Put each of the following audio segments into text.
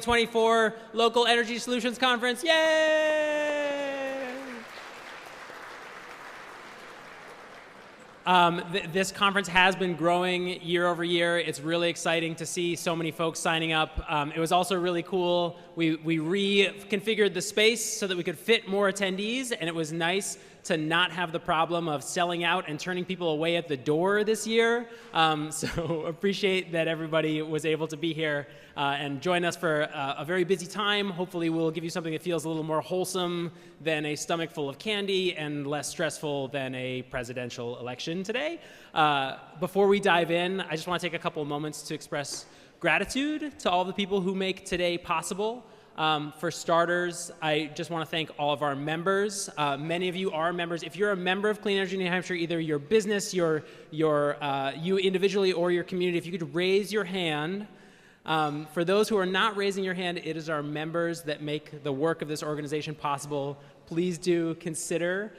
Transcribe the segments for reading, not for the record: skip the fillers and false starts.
2024 Local Energy Solutions Conference. Yay! This conference has been growing year over year. It's really exciting to see so many folks signing up. It was also really cool. We reconfigured the space so that we could fit more attendees, and it was nice to not have the problem of selling out and turning people away at the door this year. So appreciate that everybody was able to be here and join us for a very busy time. Hopefully we'll give you something that feels a little more wholesome than a stomach full of candy and less stressful than a presidential election today. Before we dive in, I just want to take a couple of moments to express gratitude to all the people who make today possible. For starters, I just want to thank all of our members. Many of you are members. If you're a member of Clean Energy New Hampshire, either your business, you individually, or your community, if you could raise your hand. For those who are not raising your hand, it is our members that make the work of this organization possible. Please do consider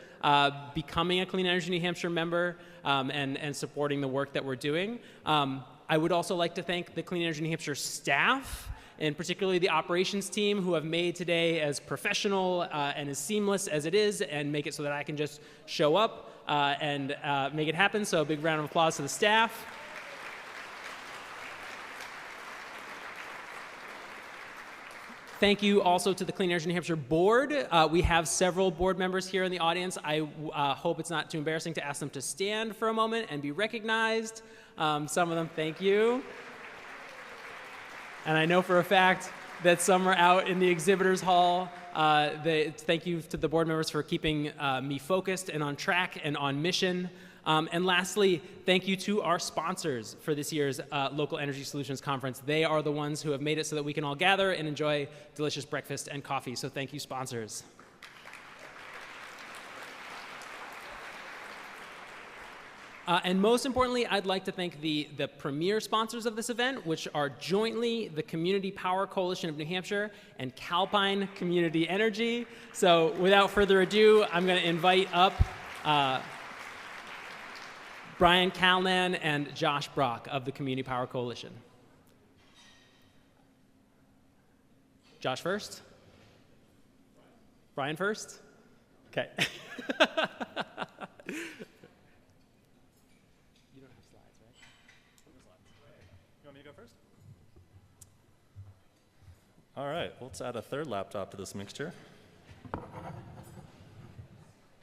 becoming a Clean Energy New Hampshire member and supporting the work that we're doing. I would also like to thank the Clean Energy New Hampshire staff, and particularly the operations team, who have made today as professional and as seamless as it is, and make it so that I can just show up and make it happen. So a big round of applause to the staff. Thank you also to the Clean Energy New Hampshire board. We have several board members here in the audience. I hope it's not too embarrassing to ask them to stand for a moment and be recognized. Some of them, thank you. And I know for a fact that some are out in the exhibitors hall. Thank you to the board members for keeping me focused and on track and on mission. And lastly, thank you to our sponsors for this year's Local Energy Solutions Conference. They are the ones who have made it so that we can all gather and enjoy delicious breakfast and coffee. So thank you, sponsors. And most importantly, I'd like to thank the premier sponsors of this event, which are jointly the Community Power Coalition of New Hampshire and Calpine Community Energy. So without further ado, I'm going to invite up Brian Calnan and Josh Brock of the Community Power Coalition. Josh first? Brian first? Okay. All right, let's add a third laptop to this mixture.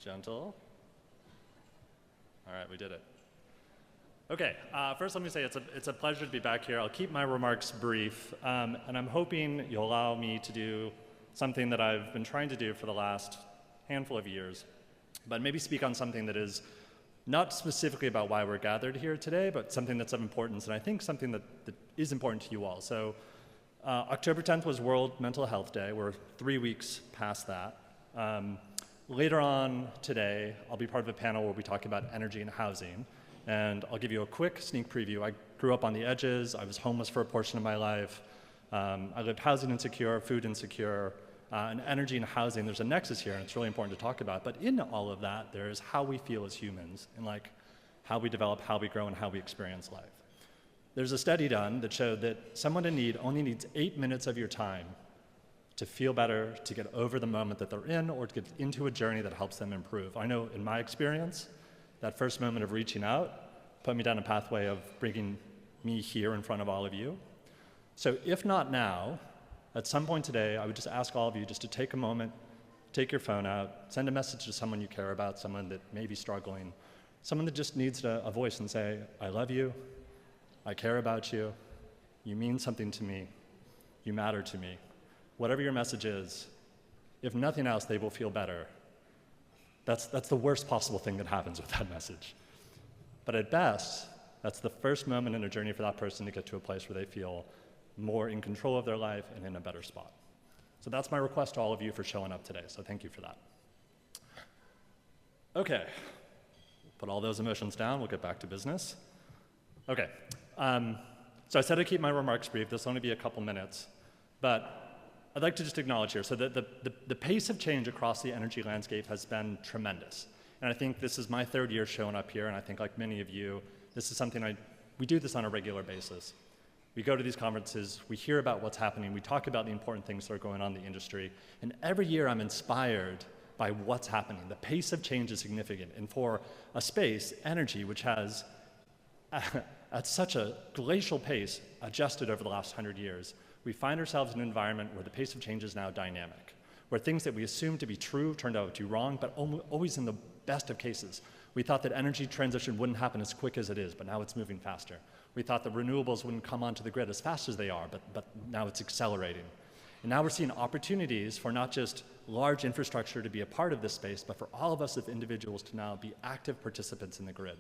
Gentle. All right, we did it. Okay, first let me say it's a pleasure to be back here. I'll keep my remarks brief, and I'm hoping you'll allow me to do something that I've been trying to do for the last handful of years, but maybe speak on something that is not specifically about why we're gathered here today, but something that's of importance, and I think something that is important to you all. So. October 10th was World Mental Health Day. We're 3 weeks past that. Later on today, I'll be part of a panel where we talk about energy and housing. And I'll give you a quick sneak preview. I grew up on the edges. I was homeless for a portion of my life. I lived housing insecure, food insecure, and energy and housing. There's a nexus here, and it's really important to talk about. But in all of that, there's how we feel as humans, and like how we develop, how we grow, and how we experience life. There's a study done that showed that someone in need only needs 8 minutes of your time to feel better, to get over the moment that they're in, or to get into a journey that helps them improve. I know in my experience, that first moment of reaching out put me down a pathway of bringing me here in front of all of you. So if not now, at some point today, I would just ask all of you just to take a moment, take your phone out, send a message to someone you care about, someone that may be struggling, someone that just needs a voice and say, I love you, I care about you, you mean something to me, you matter to me. Whatever your message is, if nothing else, they will feel better. That's the worst possible thing that happens with that message. But at best, that's the first moment in a journey for that person to get to a place where they feel more in control of their life and in a better spot. So that's my request to all of you for showing up today, so thank you for that. Okay, put all those emotions down, we'll get back to business. Okay, so I said I'd keep my remarks brief. This will only be a couple minutes, but I'd like to just acknowledge here, so the pace of change across the energy landscape has been tremendous. And I think this is my third year showing up here, and I think like many of you, this is something we do this on a regular basis. We go to these conferences, we hear about what's happening, we talk about the important things that are going on in the industry, and every year I'm inspired by what's happening. The pace of change is significant, and for a space, energy, which has at such a glacial pace adjusted over the last 100 years, we find ourselves in an environment where the pace of change is now dynamic, where things that we assumed to be true turned out to be wrong, but always in the best of cases. We thought that energy transition wouldn't happen as quick as it is, but now it's moving faster. We thought that renewables wouldn't come onto the grid as fast as they are, but now it's accelerating. And now we're seeing opportunities for not just large infrastructure to be a part of this space, but for all of us as individuals to now be active participants in the grid.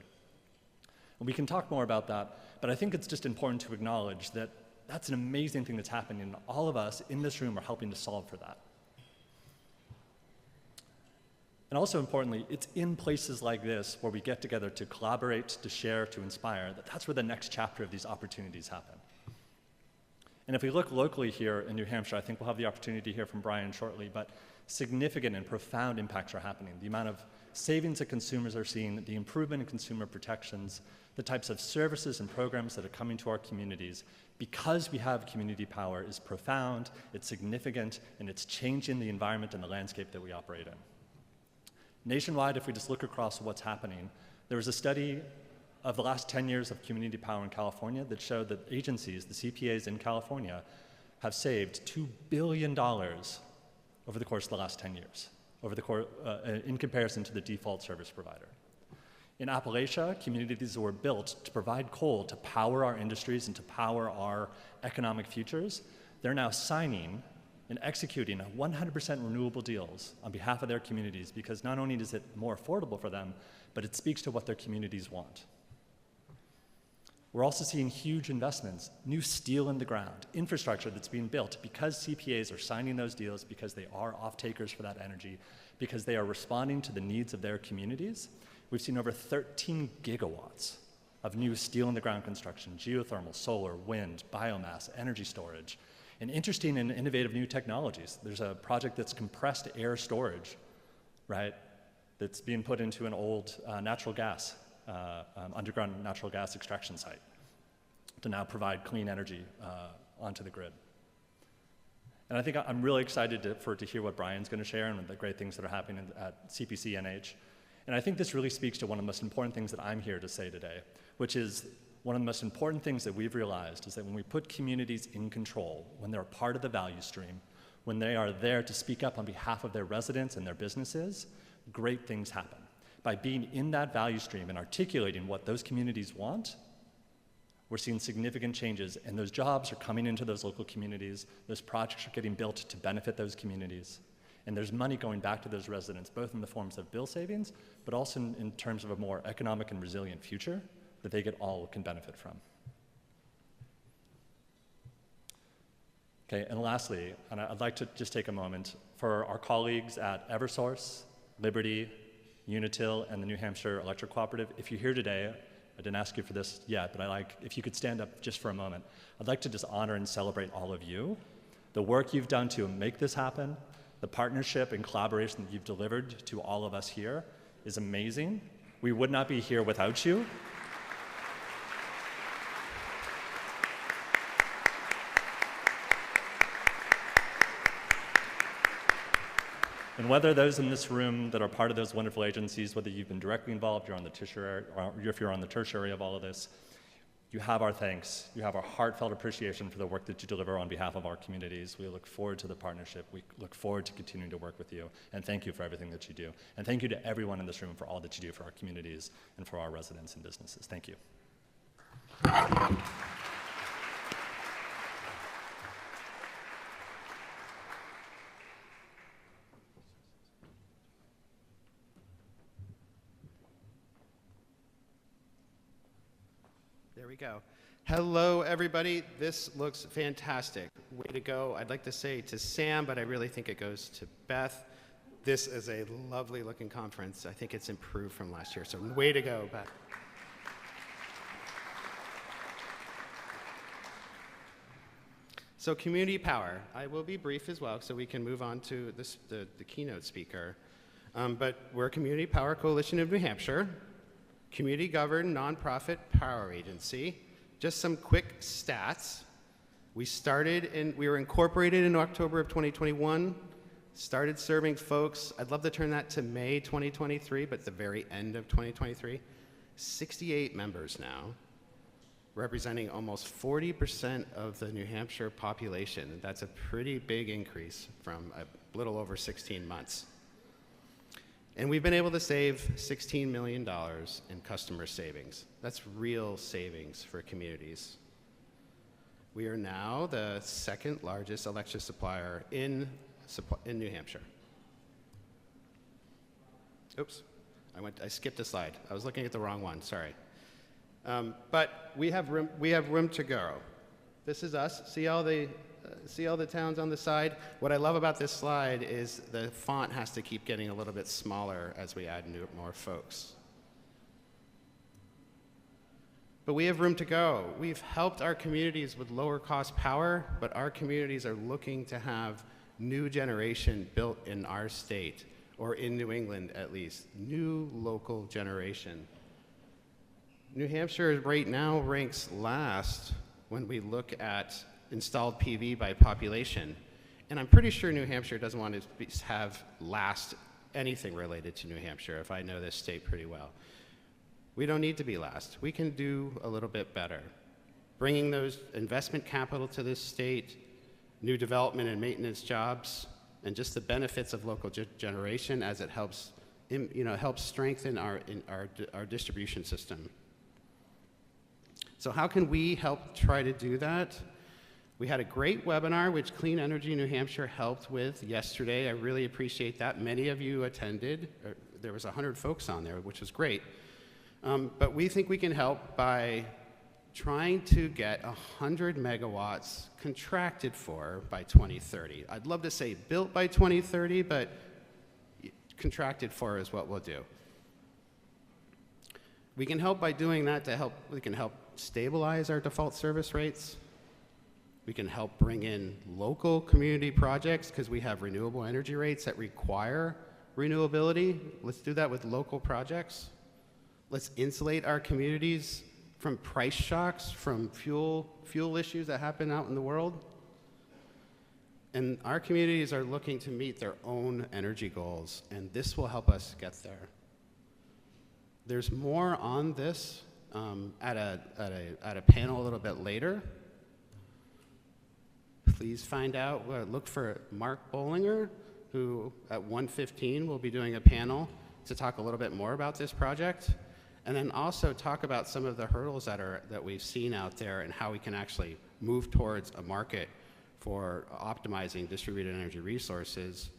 And we can talk more about that, but I think it's just important to acknowledge that that's an amazing thing that's happening, and all of us in this room are helping to solve for that. And also importantly, it's in places like this where we get together to collaborate, to share, to inspire, that's where the next chapter of these opportunities happen. And if we look locally here in New Hampshire, I think we'll have the opportunity to hear from Brian shortly, but significant and profound impacts are happening. The amount of savings that consumers are seeing, the improvement in consumer protections, the types of services and programs that are coming to our communities, because we have community power, is profound, it's significant, and it's changing the environment and the landscape that we operate in. Nationwide, if we just look across what's happening, there was a study of the last 10 years of community power in California that showed that agencies, the CPAs in California, have saved $2 billion over the course of the last 10 years, in comparison to the default service provider. In Appalachia, communities were built to provide coal to power our industries and to power our economic futures. They're now signing and executing 100% renewable deals on behalf of their communities, because not only is it more affordable for them, but it speaks to what their communities want. We're also seeing huge investments, new steel in the ground, infrastructure that's being built because CPAs are signing those deals, because they are off-takers for that energy, because they are responding to the needs of their communities. We've seen over 13 gigawatts of new steel in the ground construction, geothermal, solar, wind, biomass, energy storage, and interesting and innovative new technologies. There's a project that's compressed air storage, right, that's being put into an old natural gas, underground natural gas extraction site to now provide clean energy onto the grid. And I think I'm really excited to hear what Brian's going to share and the great things that are happening at CPC-NH. And I think this really speaks to one of the most important things that I'm here to say today, which is one of the most important things that we've realized is that when we put communities in control, when they're a part of the value stream, when they are there to speak up on behalf of their residents and their businesses, great things happen. By being in that value stream and articulating what those communities want, we're seeing significant changes, and those jobs are coming into those local communities, those projects are getting built to benefit those communities, and there's money going back to those residents, both in the forms of bill savings, but also in terms of a more economic and resilient future that they can benefit from. Okay, and lastly, and I'd like to just take a moment for our colleagues at Eversource, Liberty, Unitil, and the New Hampshire Electric Cooperative. If you're here today, I didn't ask you for this yet, but if you could stand up just for a moment, I'd like to just honor and celebrate all of you. The work you've done to make this happen, the partnership and collaboration that you've delivered to all of us here is amazing. We would not be here without you. And whether those in this room that are part of those wonderful agencies, whether you've been directly involved, you're on the tertiary, or if you're on the tertiary of all of this, you have our thanks. You have our heartfelt appreciation for the work that you deliver on behalf of our communities. We look forward to the partnership. We look forward to continuing to work with you. And thank you for everything that you do. And thank you to everyone in this room for all that you do for our communities and for our residents and businesses. Thank you. There we go. Hello, everybody. This looks fantastic. Way to go. I'd like to say to Sam, but I really think it goes to Beth. This is a lovely looking conference. I think it's improved from last year, so way to go, Beth. So community power. I will be brief as well so we can move on to the keynote speaker. But we're a Community Power Coalition of New Hampshire, community-governed nonprofit power agency. Just some quick stats. We were incorporated in October of 2021, started serving folks. I'd love to turn that to May 2023, but the very end of 2023. 68 members now, representing almost 40% of the New Hampshire population. That's a pretty big increase from a little over 16 months. And we've been able to save $16 million in customer savings. That's real savings for communities. We are now the second largest electric supplier in New Hampshire. Oops, I skipped a slide. I was looking at the wrong one, sorry. But we have room to grow. This is us. See all the towns on the side? What I love about this slide is the font has to keep getting a little bit smaller as we add more folks. But we have room to go. We've helped our communities with lower cost power, but our communities are looking to have new generation built in our state, or in New England at least, new local generation. New Hampshire right now ranks last when we look at installed PV by population. And I'm pretty sure New Hampshire doesn't want to have last anything related to New Hampshire, if I know this state pretty well. We don't need to be last. We can do a little bit better. Bringing those investment capital to this state, new development and maintenance jobs, and just the benefits of local generation as it helps, helps strengthen our distribution system. So how can we help try to do that? We had a great webinar, which Clean Energy New Hampshire helped with yesterday. I really appreciate that. Many of you attended. There was 100 folks on there, which was great. But we think we can help by trying to get 100 megawatts contracted for by 2030. I'd love to say built by 2030, but contracted for is what we'll do. We can help by doing that we can help stabilize our default service rates. We can help bring in local community projects because we have renewable energy rates that require renewability. Let's do that with local projects. Let's insulate our communities from price shocks, from fuel issues that happen out in the world. And our communities are looking to meet their own energy goals, and this will help us get there. There's more on this at a panel a little bit later. Please find out, look for Mark Bollinger, who at 1:15 will be doing a panel to talk a little bit more about this project. And then also talk about some of the hurdles that we've seen out there and how we can actually move towards a market for optimizing distributed energy resources,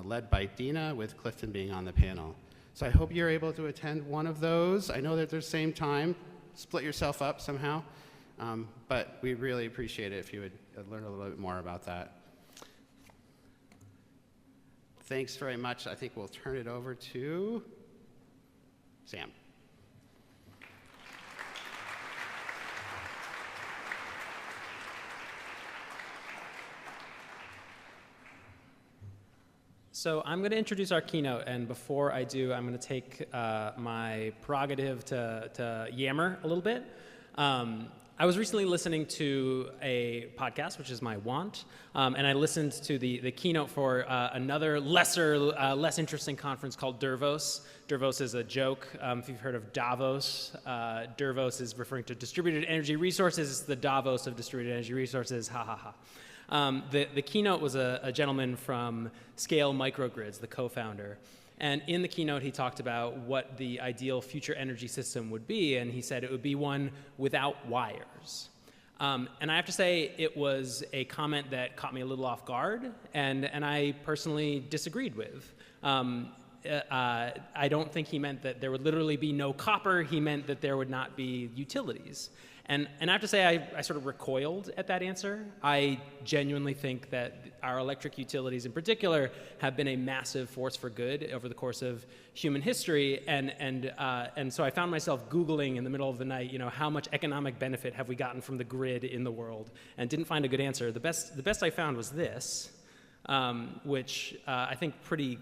led by Dina, with Clifton being on the panel. So I hope you're able to attend one of those. I know that they're the same time. Split yourself up somehow. But we really appreciate it if you would learn a little bit more about that. Thanks very much. I think we'll turn it over to Sam. So I'm going to introduce our keynote, and before I do, I'm going to take my prerogative to yammer a little bit. I was recently listening to a podcast, which is my want, and I listened to the keynote for another less interesting conference called Dervos. Dervos is a joke. If you've heard of Davos, Dervos is referring to distributed energy resources. It's the Davos of distributed energy resources, ha ha ha. The keynote was a gentleman from Scale Microgrids, the co-founder. And in the keynote, he talked about what the ideal future energy system would be, and he said it would be one without wires. And I have to say, it was a comment that caught me a little off guard, and I personally disagreed with. I don't think he meant that there would literally be no copper. He meant that there would not be utilities. And I have to say, I sort of recoiled at that answer. I genuinely think that our electric utilities in particular have been a massive force for good over the course of human history. And so I found myself Googling in the middle of the night, how much economic benefit have we gotten from the grid in the world? And didn't find a good answer. The best I found was this, which I think pretty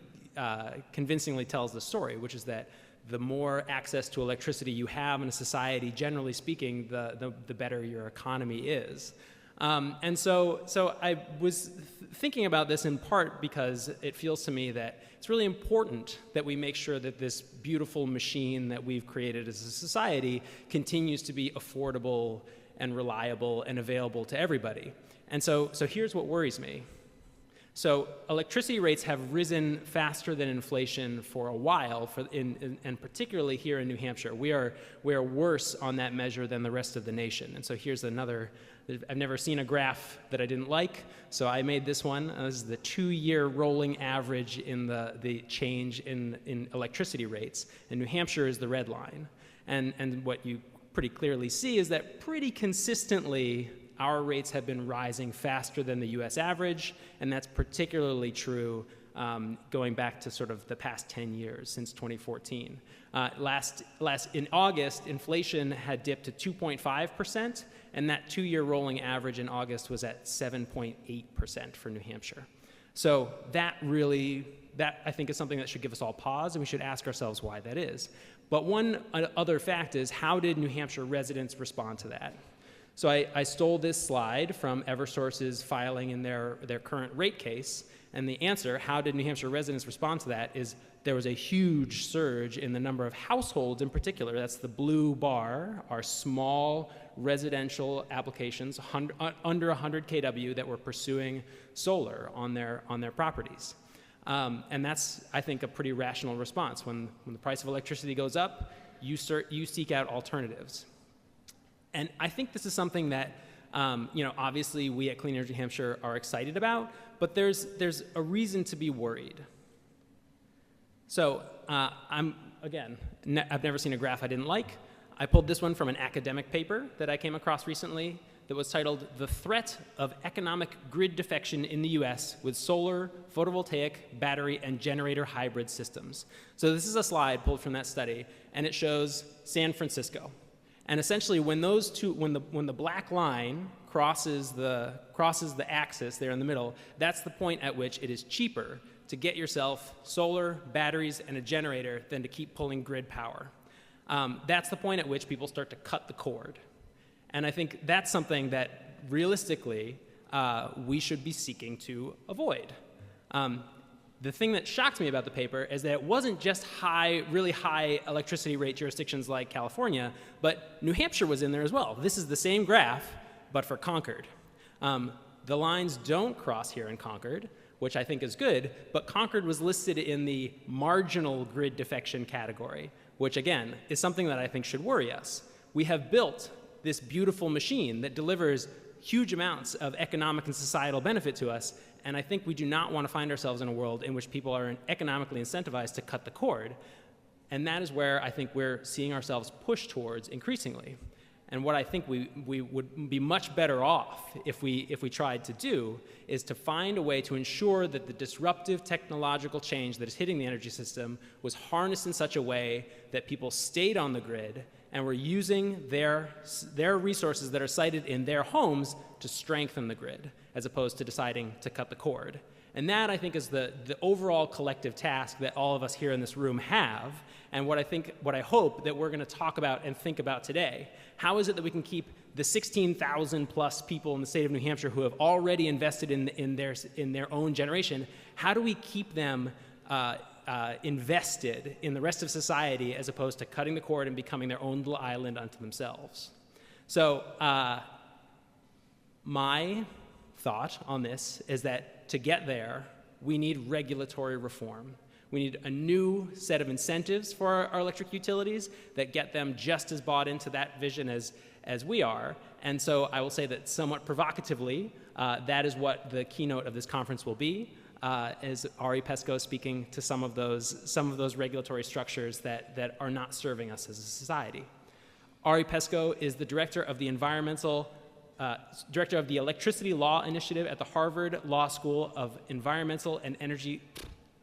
convincingly tells the story, which is that the more access to electricity you have in a society, generally speaking, the better your economy is. And so I was thinking about this in part because it feels to me that it's really important that we make sure that this beautiful machine that we've created as a society continues to be affordable and reliable and available to everybody. And so here's what worries me. So electricity rates have risen faster than inflation for a while, and particularly here in New Hampshire. We are worse on that measure than the rest of the nation. And so here's another. I've never seen a graph that I didn't like, so I made this one. This is the 2-year rolling average in the change in electricity rates. And New Hampshire is the red line. And what you pretty clearly see is that pretty consistently our rates have been rising faster than the US average, and that's particularly true going back to sort of the past 10 years, since 2014. In August, inflation had dipped to 2.5%, and that 2-year rolling average in August was at 7.8% for New Hampshire. So that I think is something that should give us all pause, and we should ask ourselves why that is. But one other fact is, how did New Hampshire residents respond to that? So I stole this slide from Eversource's filing in their current rate case, and the answer, how did New Hampshire residents respond to that, is there was a huge surge in the number of households in particular. That's the blue bar, our small residential applications under 100 kW that were pursuing solar on their properties. And that's, I think, a pretty rational response. When the price of electricity goes up, you seek out alternatives. And I think this is something that, obviously we at Clean Energy Hampshire are excited about, but there's a reason to be worried. So I've never seen a graph I didn't like. I pulled this one from an academic paper that I came across recently that was titled "The Threat of Economic Grid Defection in the U.S. with Solar, Photovoltaic, Battery, and Generator Hybrid Systems." So this is a slide pulled from that study, and it shows San Francisco. And essentially, when the black line crosses the axis there in the middle, that's the point at which it is cheaper to get yourself solar, batteries, and a generator than to keep pulling grid power. That's the point at which people start to cut the cord. And I think that's something that realistically we should be seeking to avoid. The thing that shocks me about the paper is that it wasn't just really high electricity rate jurisdictions like California, but New Hampshire was in there as well. This is the same graph, but for Concord. The lines don't cross here in Concord, which I think is good, but Concord was listed in the marginal grid defection category, which again is something that I think should worry us. We have built this beautiful machine that delivers huge amounts of economic and societal benefit to us, and I think we do not want to find ourselves in a world in which people are economically incentivized to cut the cord, and that is where I think we're seeing ourselves push towards increasingly. And what I think we would be much better off if we tried to do is to find a way to ensure that the disruptive technological change that is hitting the energy system was harnessed in such a way that people stayed on the grid and were using their resources that are sited in their homes to strengthen the grid, as opposed to deciding to cut the cord. And that, I think, is the overall collective task that all of us here in this room have, and what I hope that we're going to talk about and think about today. How is it that we can keep the 16,000 plus people in the state of New Hampshire who have already invested in their own generation? How do we keep them invested in the rest of society, as opposed to cutting the cord and becoming their own little island unto themselves? So my thought on this is that to get there, we need regulatory reform. We need a new set of incentives for our electric utilities that get them just as bought into that vision as we are. And so I will say that somewhat provocatively, that is what the keynote of this conference will be, is Ari Peskoe speaking to some of those regulatory structures that are not serving us as a society. Ari Peskoe is the director of the Electricity Law Initiative at the Harvard Law School of Environmental and Energy.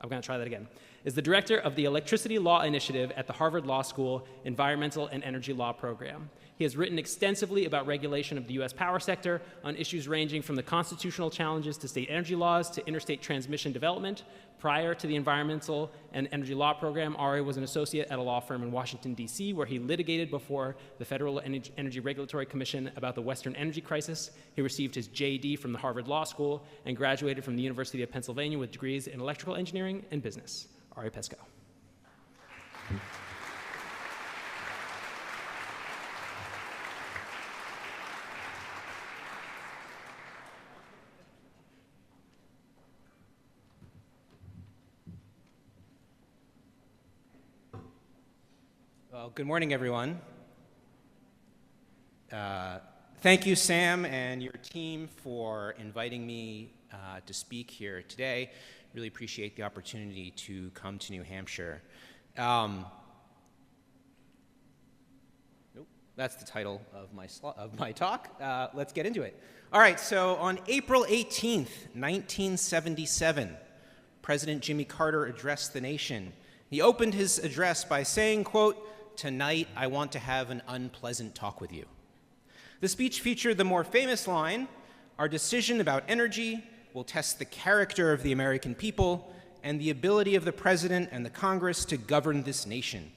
I'm going to try that again. is the director of the Electricity Law Initiative at the Harvard Law School Environmental and Energy Law Program. He has written extensively about regulation of the U.S. power sector on issues ranging from the constitutional challenges to state energy laws to interstate transmission development. Prior to the Environmental and Energy Law Program, Ari was an associate at a law firm in Washington, D.C., where he litigated before the Federal Energy Regulatory Commission about the Western energy crisis. He received his J.D. from the Harvard Law School and graduated from the University of Pennsylvania with degrees in electrical engineering and business. Ari Peskoe. Well, good morning, everyone. Thank you, Sam, and your team for inviting me to speak here today. Really appreciate the opportunity to come to New Hampshire. Nope, that's the title of my talk. Let's get into it. All right, so on April 18th, 1977, President Jimmy Carter addressed the nation. He opened his address by saying, quote, "Tonight, I want to have an unpleasant talk with you." The speech featured the more famous line, "Our decision about energy will test the character of the American people and the ability of the President and the Congress to govern this nation.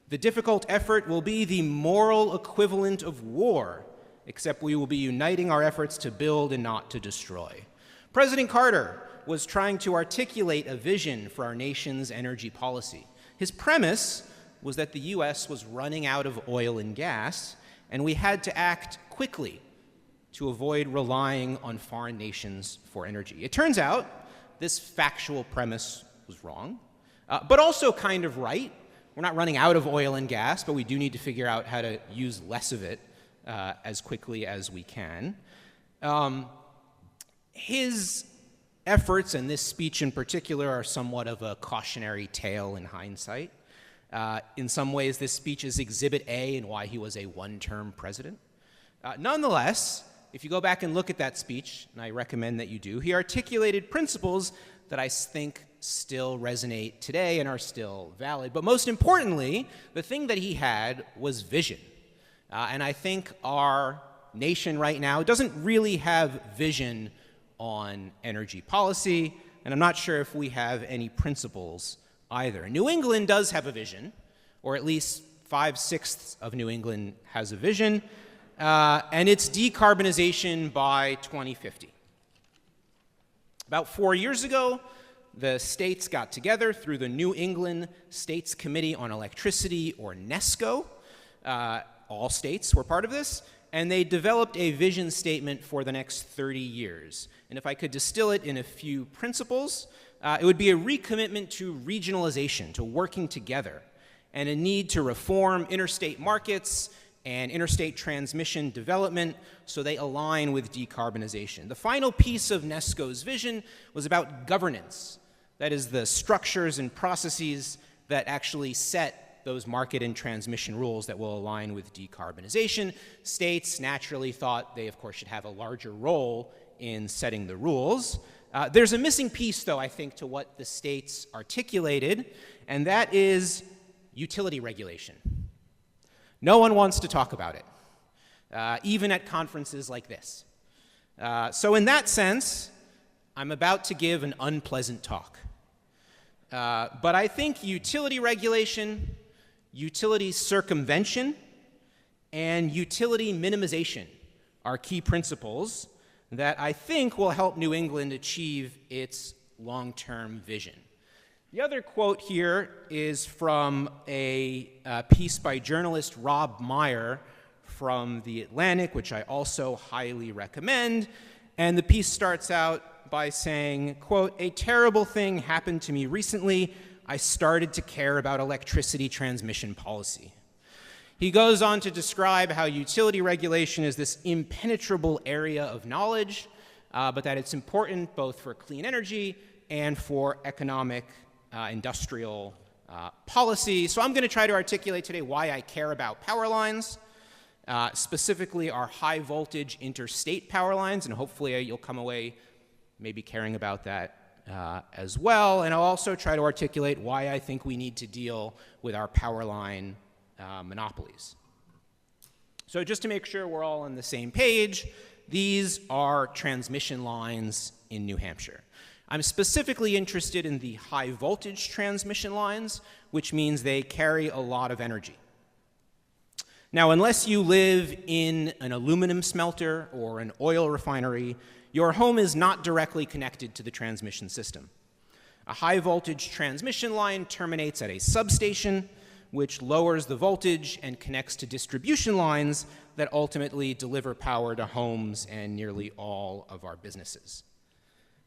The difficult effort will be the moral equivalent of war, except we will be uniting our efforts to build and not to destroy." President Carter was trying to articulate a vision for our nation's energy policy. His premise was that the U.S. was running out of oil and gas, and we had to act quickly to avoid relying on foreign nations for energy. It turns out this factual premise was wrong, but also kind of right. We're not running out of oil and gas, but we do need to figure out how to use less of it as quickly as we can. His efforts, and this speech in particular, are somewhat of a cautionary tale in hindsight. In some ways, this speech is Exhibit A in why he was a one-term president. Nonetheless, if you go back and look at that speech, and I recommend that you do, he articulated principles that I think still resonate today and are still valid. But most importantly, the thing that he had was vision. And I think our nation right now doesn't really have vision on energy policy, and I'm not sure if we have any principles either. New England does have a vision, or at least 5/6 of New England has a vision, and it's decarbonization by 2050. About 4 years ago, the states got together through the New England States Committee on Electricity, or NESCO. All states were part of this, and they developed a vision statement for the next 30 years. And if I could distill it in a few principles, it would be a recommitment to regionalization, to working together, and a need to reform interstate markets and interstate transmission development so they align with decarbonization. The final piece of NESCO's vision was about governance. That is, the structures and processes that actually set those market and transmission rules that will align with decarbonization. States naturally thought they, of course, should have a larger role in setting the rules. There's a missing piece, though, I think, to what the states articulated, and that is utility regulation. No one wants to talk about it, even at conferences like this. So in that sense, I'm about to give an unpleasant talk. But I think utility regulation, utility circumvention, and utility minimization are key principles that I think will help New England achieve its long-term vision. The other quote here is from a piece by journalist Rob Meyer from The Atlantic, which I also highly recommend. And the piece starts out by saying, quote, "A terrible thing happened to me recently. I started to care about electricity transmission policy." He goes on to describe how utility regulation is this impenetrable area of knowledge, but that it's important both for clean energy and for economic, industrial policy. So I'm going to try to articulate today why I care about power lines, specifically our high voltage interstate power lines, and hopefully you'll come away maybe caring about that as well, and I'll also try to articulate why I think we need to deal with our power line monopolies. So just to make sure we're all on the same page, these are transmission lines in New Hampshire. I'm specifically interested in the high voltage transmission lines, which means they carry a lot of energy. Now, unless you live in an aluminum smelter or an oil refinery, your home is not directly connected to the transmission system. A high voltage transmission line terminates at a substation, which lowers the voltage and connects to distribution lines that ultimately deliver power to homes and nearly all of our businesses.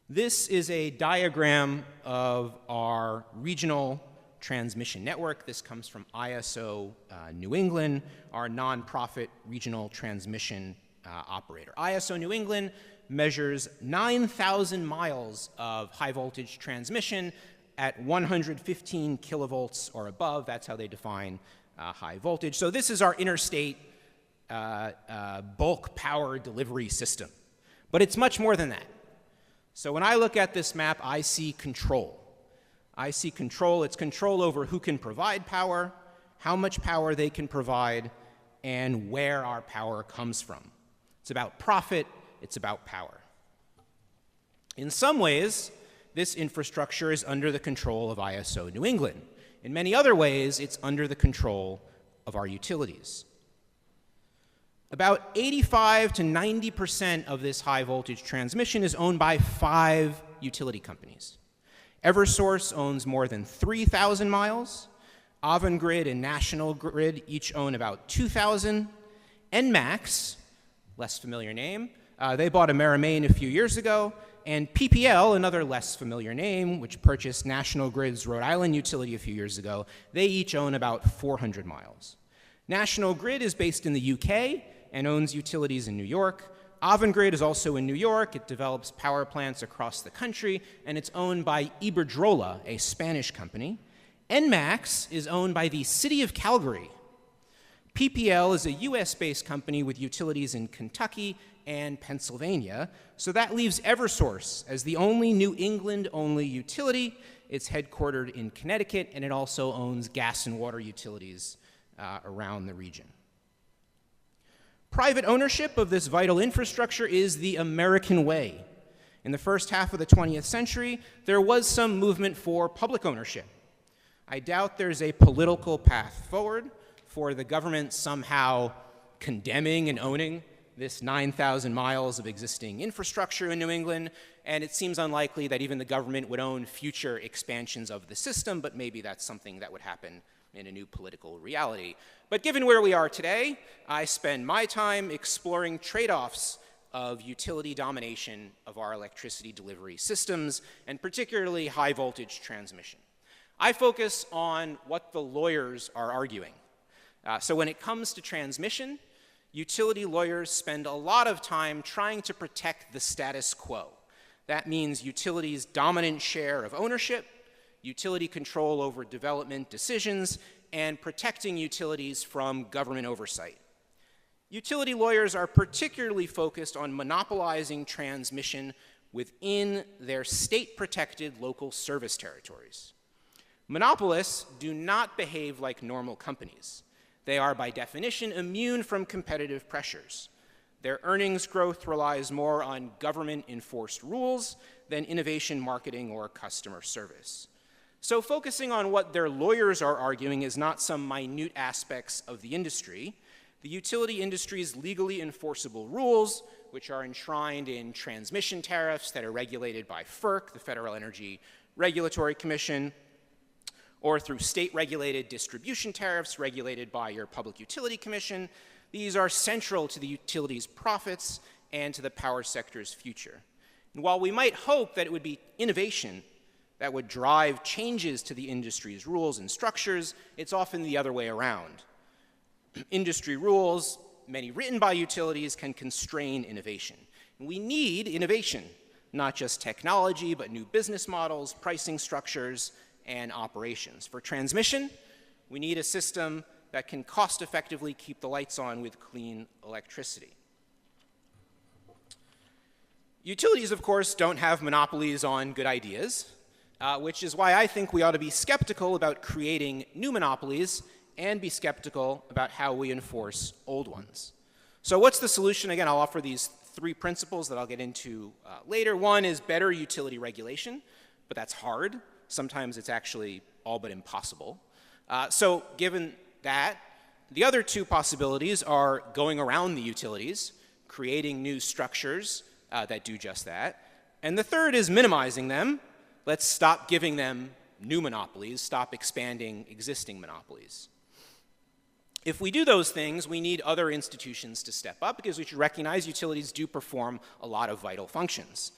This is a diagram of our regional transmission network. This comes from ISO New England, our nonprofit regional transmission operator. ISO New England measures 9,000 miles of high voltage transmission at 115 kilovolts or above. That's how they define high voltage. So this is our interstate bulk power delivery system. But it's much more than that. So when I look at this map, I see control. I see control. It's control over who can provide power, how much power they can provide, and where our power comes from. It's about profit. It's about power. In some ways, this infrastructure is under the control of ISO New England. In many other ways, it's under the control of our utilities. About 85 to 90% of this high voltage transmission is owned by 5 utility companies. Eversource owns more than 3,000 miles. Avangrid and National Grid each own about 2,000. NMAX, less familiar name, they bought Amerimain a few years ago. And PPL, another less familiar name, which purchased National Grid's Rhode Island utility a few years ago, they each own about 400 miles. National Grid is based in the UK and owns utilities in New York. Avangrid is also in New York. It develops power plants across the country, and it's owned by Iberdrola, a Spanish company. NMAX is owned by the City of Calgary. PPL is a US-based company with utilities in Kentucky and Pennsylvania, so that leaves Eversource as the only New England-only utility. It's headquartered in Connecticut, and it also owns gas and water utilities around the region. Private ownership of this vital infrastructure is the American way. In the first half of the 20th century, there was some movement for public ownership. I doubt there's a political path forward for the government somehow condemning and owning this 9,000 miles of existing infrastructure in New England, and it seems unlikely that even the government would own future expansions of the system, but maybe that's something that would happen in a new political reality. But given where we are today, I spend my time exploring trade-offs of utility domination of our electricity delivery systems, and particularly high voltage transmission. I focus on what the lawyers are arguing. So when it comes to transmission, utility lawyers spend a lot of time trying to protect the status quo. That means utilities' dominant share of ownership, utility control over development decisions, and protecting utilities from government oversight. Utility lawyers are particularly focused on monopolizing transmission within their state-protected local service territories. Monopolists do not behave like normal companies. They are, by definition, immune from competitive pressures. Their earnings growth relies more on government-enforced rules than innovation marketing or customer service. So focusing on what their lawyers are arguing is not some minute aspects of the industry. The utility industry's legally enforceable rules, which are enshrined in transmission tariffs that are regulated by FERC, the Federal Energy Regulatory Commission, or through state-regulated distribution tariffs regulated by your Public Utility Commission. These are central to the utility's profits and to the power sector's future. And while we might hope that it would be innovation that would drive changes to the industry's rules and structures, it's often the other way around. Industry rules, many written by utilities, can constrain innovation. And we need innovation, not just technology, but new business models, pricing structures, and operations. For transmission, we need a system that can cost-effectively keep the lights on with clean electricity. Utilities, of course, don't have monopolies on good ideas, which is why I think we ought to be skeptical about creating new monopolies and be skeptical about how we enforce old ones. So what's the solution? Again, I'll offer these three principles that I'll get into later. One is better utility regulation, but that's hard. Sometimes it's actually all but impossible. So given that, the other two possibilities are going around the utilities, creating new structures that do just that. And the third is minimizing them. Let's stop giving them new monopolies, stop expanding existing monopolies. If we do those things, we need other institutions to step up because we should recognize utilities do perform a lot of vital functions.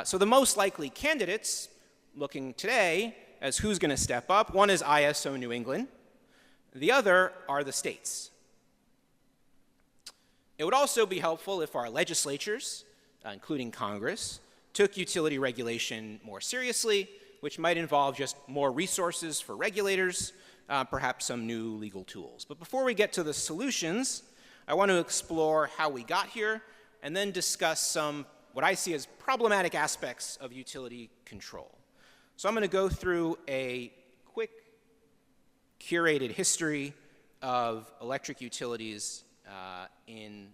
So the most likely candidates looking today as who's going to step up, one is ISO New England, the other are the states. It would also be helpful if our legislatures, including Congress, took utility regulation more seriously, which might involve just more resources for regulators, perhaps some new legal tools. But before we get to the solutions, I want to explore how we got here and then discuss some what I see as problematic aspects of utility control. So I'm going to go through a quick curated history of electric utilities in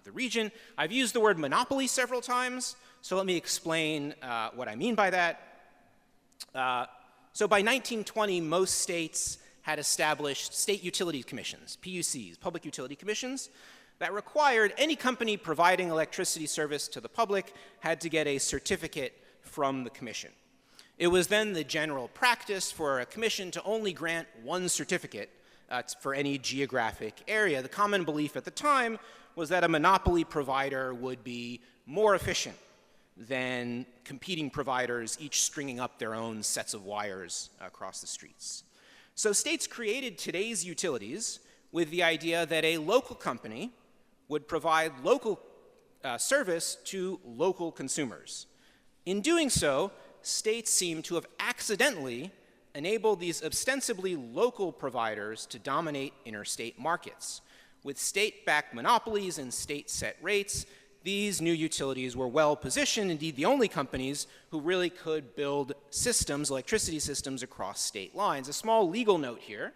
the region. I've used the word monopoly several times, so let me explain what I mean by that. So by 1920, most states had established state utility commissions, PUCs, public utility commissions, that required any company providing electricity service to the public had to get a certificate from the commission. It was then the general practice for a commission to only grant one certificate for any geographic area. The common belief at the time was that a monopoly provider would be more efficient than competing providers, each stringing up their own sets of wires across the streets. So states created today's utilities with the idea that a local company would provide local service to local consumers. In doing so, states seem to have accidentally enabled these ostensibly local providers to dominate interstate markets. With state-backed monopolies and state-set rates, these new utilities were well positioned, indeed the only companies who really could build systems, electricity systems, across state lines. A small legal note here.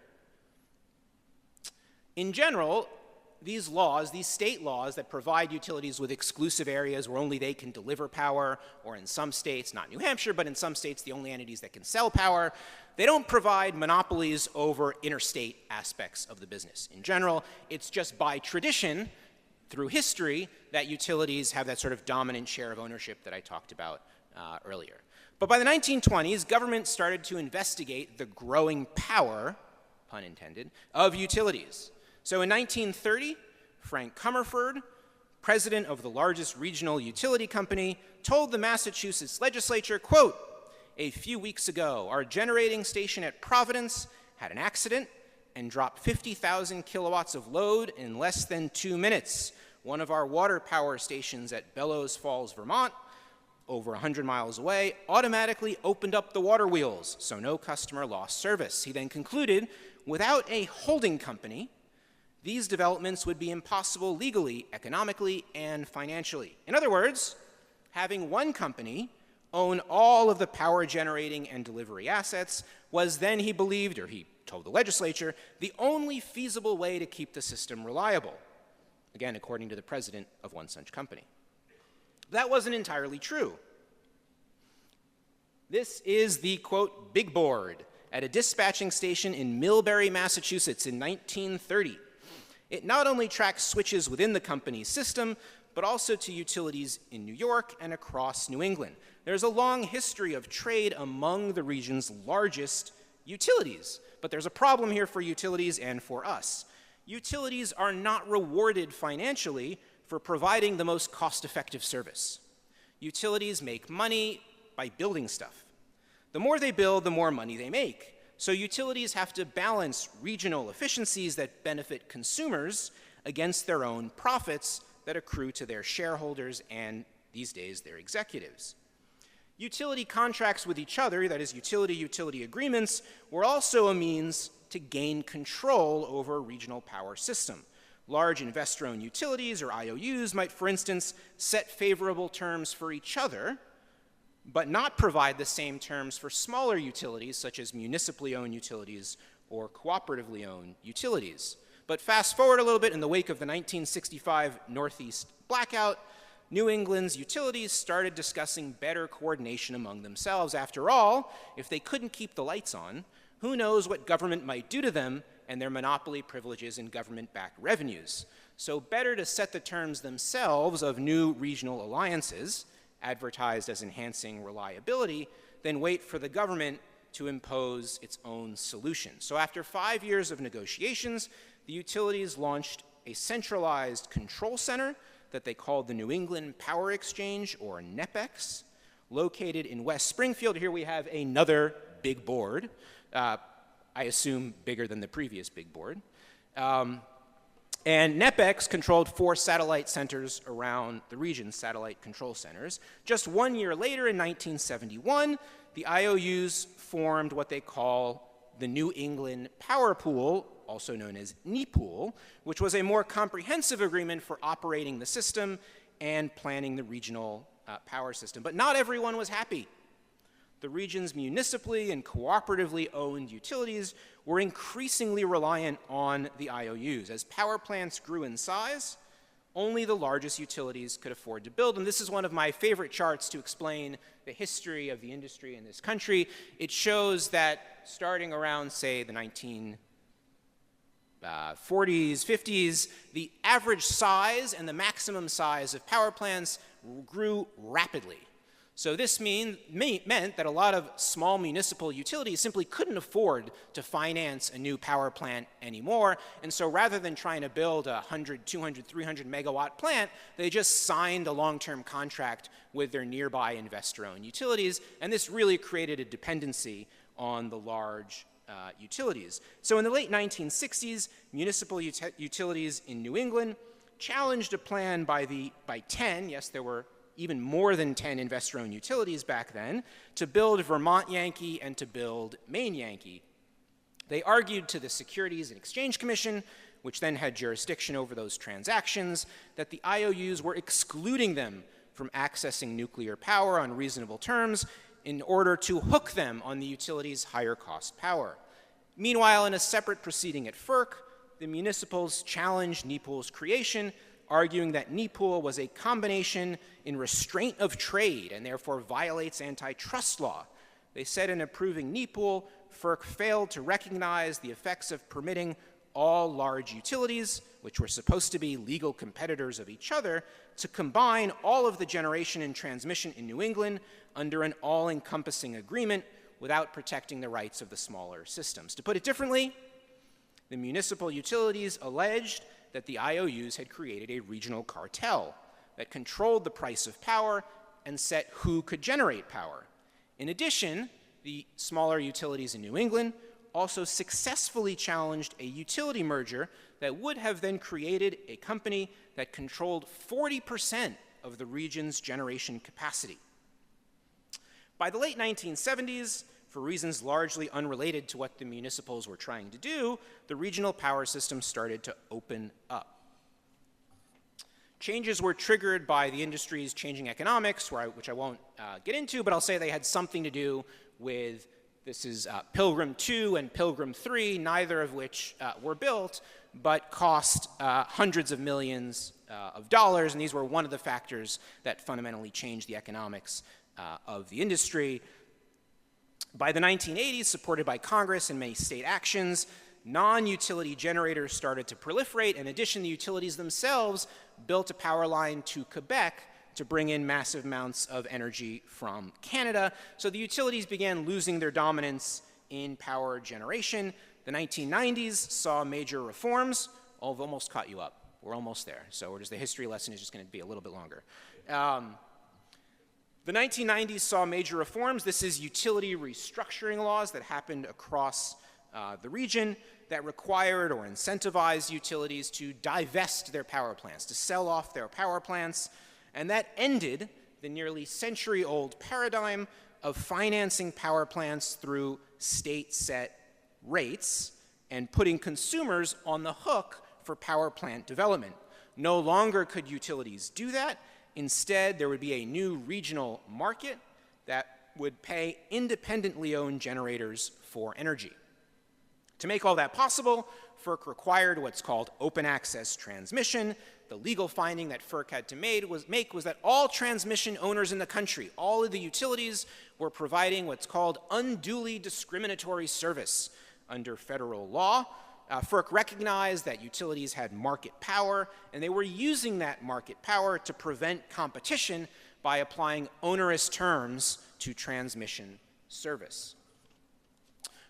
In general, these laws, these state laws that provide utilities with exclusive areas where only they can deliver power, or in some states, not New Hampshire, but in some states the only entities that can sell power, they don't provide monopolies over interstate aspects of the business. In general, it's just by tradition, through history, that utilities have that sort of dominant share of ownership that I talked about earlier. But by the 1920s, government started to investigate the growing power, pun intended, of utilities. So in 1930, Frank Comerford, president of the largest regional utility company, told the Massachusetts legislature, quote, "A few weeks ago, our generating station at Providence had an accident and dropped 50,000 kilowatts of load in less than 2 minutes. One of our water power stations at Bellows Falls, Vermont, over 100 miles away, automatically opened up the water wheels, so no customer lost service." He then concluded, without a holding company, these developments would be impossible legally, economically, and financially. In other words, having one company own all of the power generating and delivery assets was then, he believed, or he told the legislature, the only feasible way to keep the system reliable. Again, according to the president of one such company. That wasn't entirely true. This is the, quote, big board at a dispatching station in Millbury, Massachusetts in 1930. It not only tracks switches within the company's system, but also to utilities in New York and across New England. There's a long history of trade among the region's largest utilities. But there's a problem here for utilities and for us. Utilities are not rewarded financially for providing the most cost-effective service. Utilities make money by building stuff. The more they build, the more money they make. So utilities have to balance regional efficiencies that benefit consumers against their own profits that accrue to their shareholders and, these days, their executives. Utility contracts with each other, that is utility-utility agreements, were also a means to gain control over a regional power system. Large investor-owned utilities, or IOUs, might, for instance, set favorable terms for each other, but not provide the same terms for smaller utilities, such as municipally owned utilities or cooperatively owned utilities. But fast forward a little bit, in the wake of the 1965 Northeast blackout, New England's utilities started discussing better coordination among themselves. After all, if they couldn't keep the lights on, who knows what government might do to them and their monopoly privileges and government-backed revenues. So better to set the terms themselves of new regional alliances, advertised as enhancing reliability, than wait for the government to impose its own solution. So after 5 years of negotiations, the utilities launched a centralized control center that they called the New England Power Exchange, or NEPEX, located in West Springfield. Here we have another big board, I assume bigger than the previous big board. And NEPEX controlled 4 satellite centers around the region, satellite control centers. Just 1 year later, in 1971, the IOUs formed what they call the New England Power Pool, also known as NEPOOL, which was a more comprehensive agreement for operating the system and planning the regional power system. But not everyone was happy. The region's municipally and cooperatively owned utilities were increasingly reliant on the IOUs. As power plants grew in size, only the largest utilities could afford to build. And this is one of my favorite charts to explain the history of the industry in this country. It shows that starting around, say, the 1940s, 50s, the average size and the maximum size of power plants grew rapidly. So this meant that a lot of small municipal utilities simply couldn't afford to finance a new power plant anymore. And so rather than trying to build a 100, 200, 300 megawatt plant, they just signed a long-term contract with their nearby investor-owned utilities. And this really created a dependency on the large utilities. So in the late 1960s, municipal utilities in New England challenged a plan by 10, yes, there were even more than 10 investor-owned utilities back then, to build Vermont Yankee and to build Maine Yankee. They argued to the Securities and Exchange Commission, which then had jurisdiction over those transactions, that the IOUs were excluding them from accessing nuclear power on reasonable terms in order to hook them on the utilities' higher cost power. Meanwhile, in a separate proceeding at FERC, the municipals challenged NEPOOL's creation, arguing that NEPOOL was a combination in restraint of trade and therefore violates antitrust law. They said in approving NEPOOL, FERC failed to recognize the effects of permitting all large utilities, which were supposed to be legal competitors of each other, to combine all of the generation and transmission in New England under an all-encompassing agreement without protecting the rights of the smaller systems. To put it differently, the municipal utilities alleged that the IOUs had created a regional cartel that controlled the price of power and set who could generate power. In addition, the smaller utilities in New England also successfully challenged a utility merger that would have then created a company that controlled 40% of the region's generation capacity. By the late 1970s, for reasons largely unrelated to what the municipals were trying to do, the regional power system started to open up. Changes were triggered by the industry's changing economics, which I won't get into, but I'll say they had something to do with, this is Pilgrim 2 and Pilgrim 3, neither of which were built, but cost hundreds of millions of dollars, and these were one of the factors that fundamentally changed the economics of the industry. By the 1980s, supported by Congress and many state actions, non-utility generators started to proliferate. In addition, the utilities themselves built a power line to Quebec to bring in massive amounts of energy from Canada. So the utilities began losing their dominance in power generation. The 1990s saw major reforms. Oh, I've almost caught you up. We're almost there. So the history lesson is just going to be a little bit longer. The 1990s saw major reforms. This is utility restructuring laws that happened across the region that required or incentivized utilities to divest their power plants, to sell off their power plants, and that ended the nearly century-old paradigm of financing power plants through state-set rates and putting consumers on the hook for power plant development. No longer could utilities do that. Instead, there would be a new regional market that would pay independently owned generators for energy. To make all that possible, FERC required what's called open access transmission. The legal finding that FERC had to make was that all transmission owners in the country, all of the utilities, were providing what's called unduly discriminatory service under federal law. FERC recognized that utilities had market power, and they were using that market power to prevent competition by applying onerous terms to transmission service.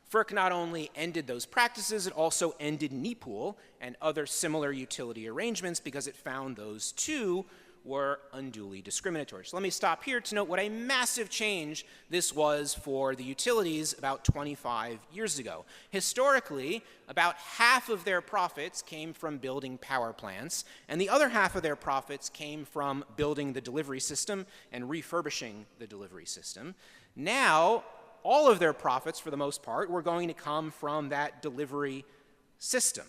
FERC not only ended those practices, it also ended NEPOOL and other similar utility arrangements because it found those too were unduly discriminatory. So let me stop here to note what a massive change this was for the utilities about 25 years ago. Historically, about half of their profits came from building power plants, and the other half of their profits came from building the delivery system and refurbishing the delivery system. Now, all of their profits, for the most part, were going to come from that delivery system.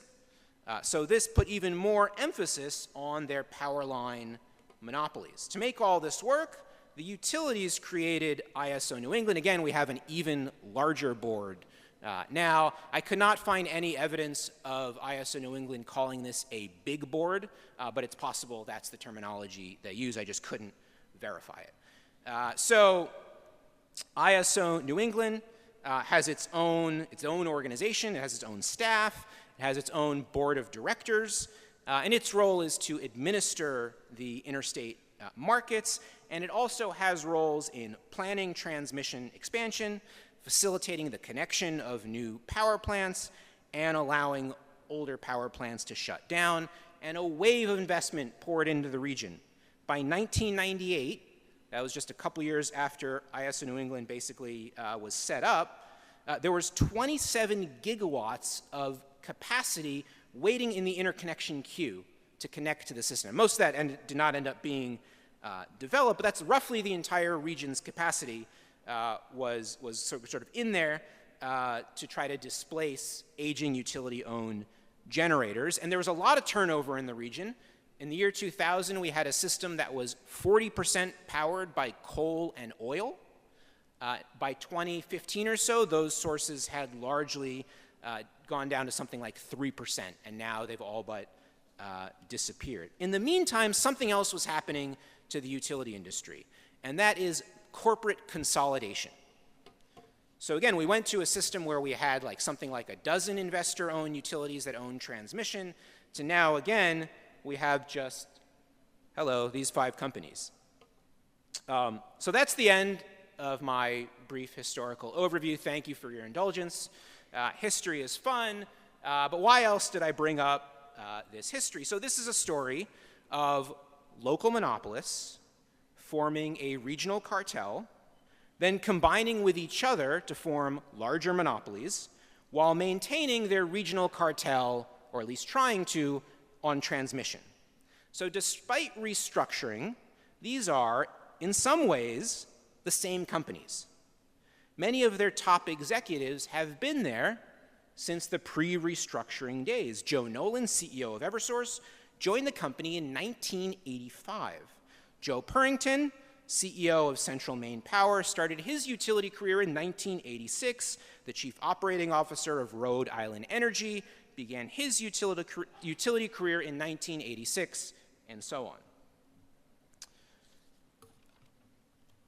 So this put even more emphasis on their power line monopolies. To make all this work, the utilities created ISO New England. Again, we have an even larger board now. I could not find any evidence of ISO New England calling this a big board, but it's possible that's the terminology they use. I just couldn't verify it. So ISO New England has its own organization, it has its own staff, it has its own board of directors, and its role is to administer the interstate markets, and it also has roles in planning transmission expansion, facilitating the connection of new power plants, and allowing older power plants to shut down, and a wave of investment poured into the region. By 1998, that was just a couple years after ISO New England basically was set up, there was 27 gigawatts of capacity waiting in the interconnection queue to connect to the system. Most of that did not end up being developed, but that's roughly the entire region's capacity was sort of in there to try to displace aging utility-owned generators. And there was a lot of turnover in the region. In the year 2000, we had a system that was 40% powered by coal and oil. By 2015 or so, those sources had largely gone down to something like 3%, and now they've all but disappeared. In the meantime, something else was happening to the utility industry, and that is corporate consolidation. So again, we went to a system where we had something like a dozen investor-owned utilities that own transmission, to now, again, we have just, these 5 companies. So that's the end of my brief historical overview. Thank you for your indulgence. History is fun, but why else did I bring up this history? So this is a story of local monopolists forming a regional cartel, then combining with each other to form larger monopolies, while maintaining their regional cartel, or at least trying to, on transmission. So despite restructuring, these are, in some ways, the same companies. Many of their top executives have been there since the pre-restructuring days. Joe Nolan, CEO of Eversource, joined the company in 1985. Joe Purrington, CEO of Central Maine Power, started his utility career in 1986. The chief operating officer of Rhode Island Energy began his utility career in 1986, and so on.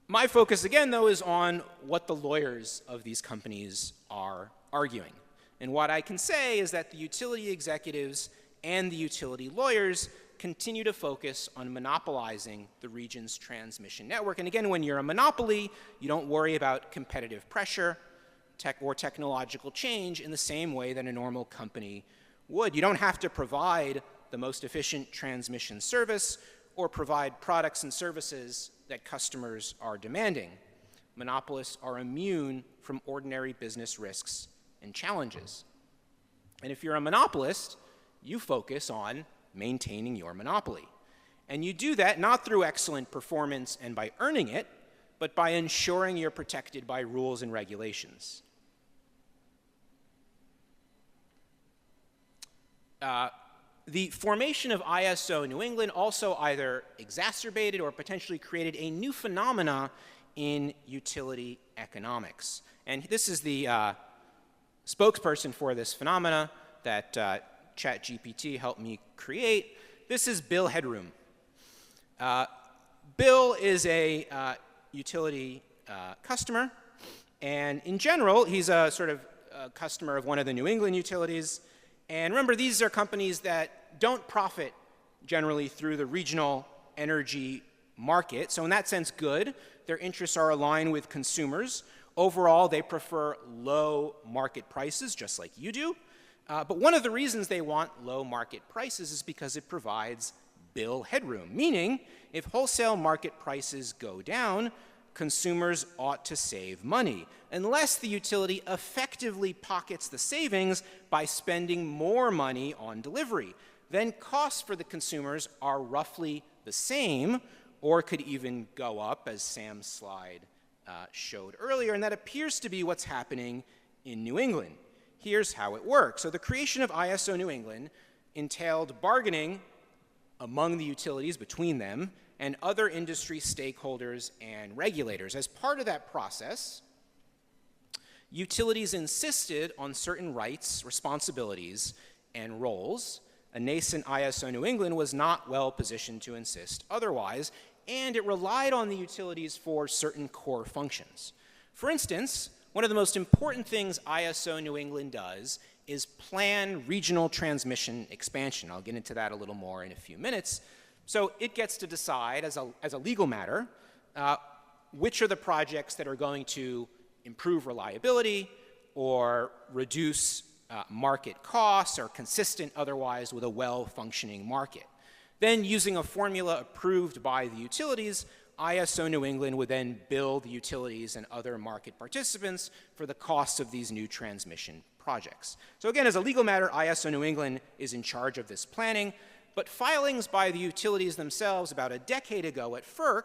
My focus, again, though, is on what the lawyers of these companies are arguing. And what I can say is that the utility executives and the utility lawyers continue to focus on monopolizing the region's transmission network. And again, when you're a monopoly, you don't worry about competitive pressure or technological change in the same way that a normal company would. You don't have to provide the most efficient transmission service or provide products and services that customers are demanding. Monopolists are immune from ordinary business risks and challenges. And if you're a monopolist, you focus on maintaining your monopoly. And you do that not through excellent performance and by earning it, but by ensuring you're protected by rules and The formation of ISO New England also either exacerbated or potentially created a new phenomena in utility economics. And this is the spokesperson for this phenomena that ChatGPT helped me create. This is Bill Headroom. Bill is a utility customer, and in general, he's a sort of customer of one of the New England utilities. And remember, these are companies that don't profit generally through the regional energy market. So in that sense, good. Their interests are aligned with consumers. Overall, they prefer low market prices, just like you do. But one of the reasons they want low market prices is because it provides bill headroom, meaning if wholesale market prices go down, consumers ought to save money, unless the utility effectively pockets the savings by spending more money on delivery. Then costs for the consumers are roughly the same, or could even go up, as Sam's slide showed earlier, and that appears to be what's happening in New England. Here's how it works. So the creation of ISO New England entailed bargaining among the utilities, between them, and other industry stakeholders and regulators. As part of that process, utilities insisted on certain rights, responsibilities, and roles. A nascent ISO New England was not well positioned to insist otherwise, and it relied on the utilities for certain core functions. For instance, one of the most important things ISO New England does is plan regional transmission expansion. I'll get into that a little more in a few minutes. So it gets to decide, as a legal matter, which are the projects that are going to improve reliability or reduce market costs or consistent otherwise with a well-functioning market. Then, using a formula approved by the utilities, ISO New England would then bill the utilities and other market participants for the costs of these new transmission projects. So again, as a legal matter, ISO New England is in charge of this planning, but filings by the utilities themselves about a decade ago at FERC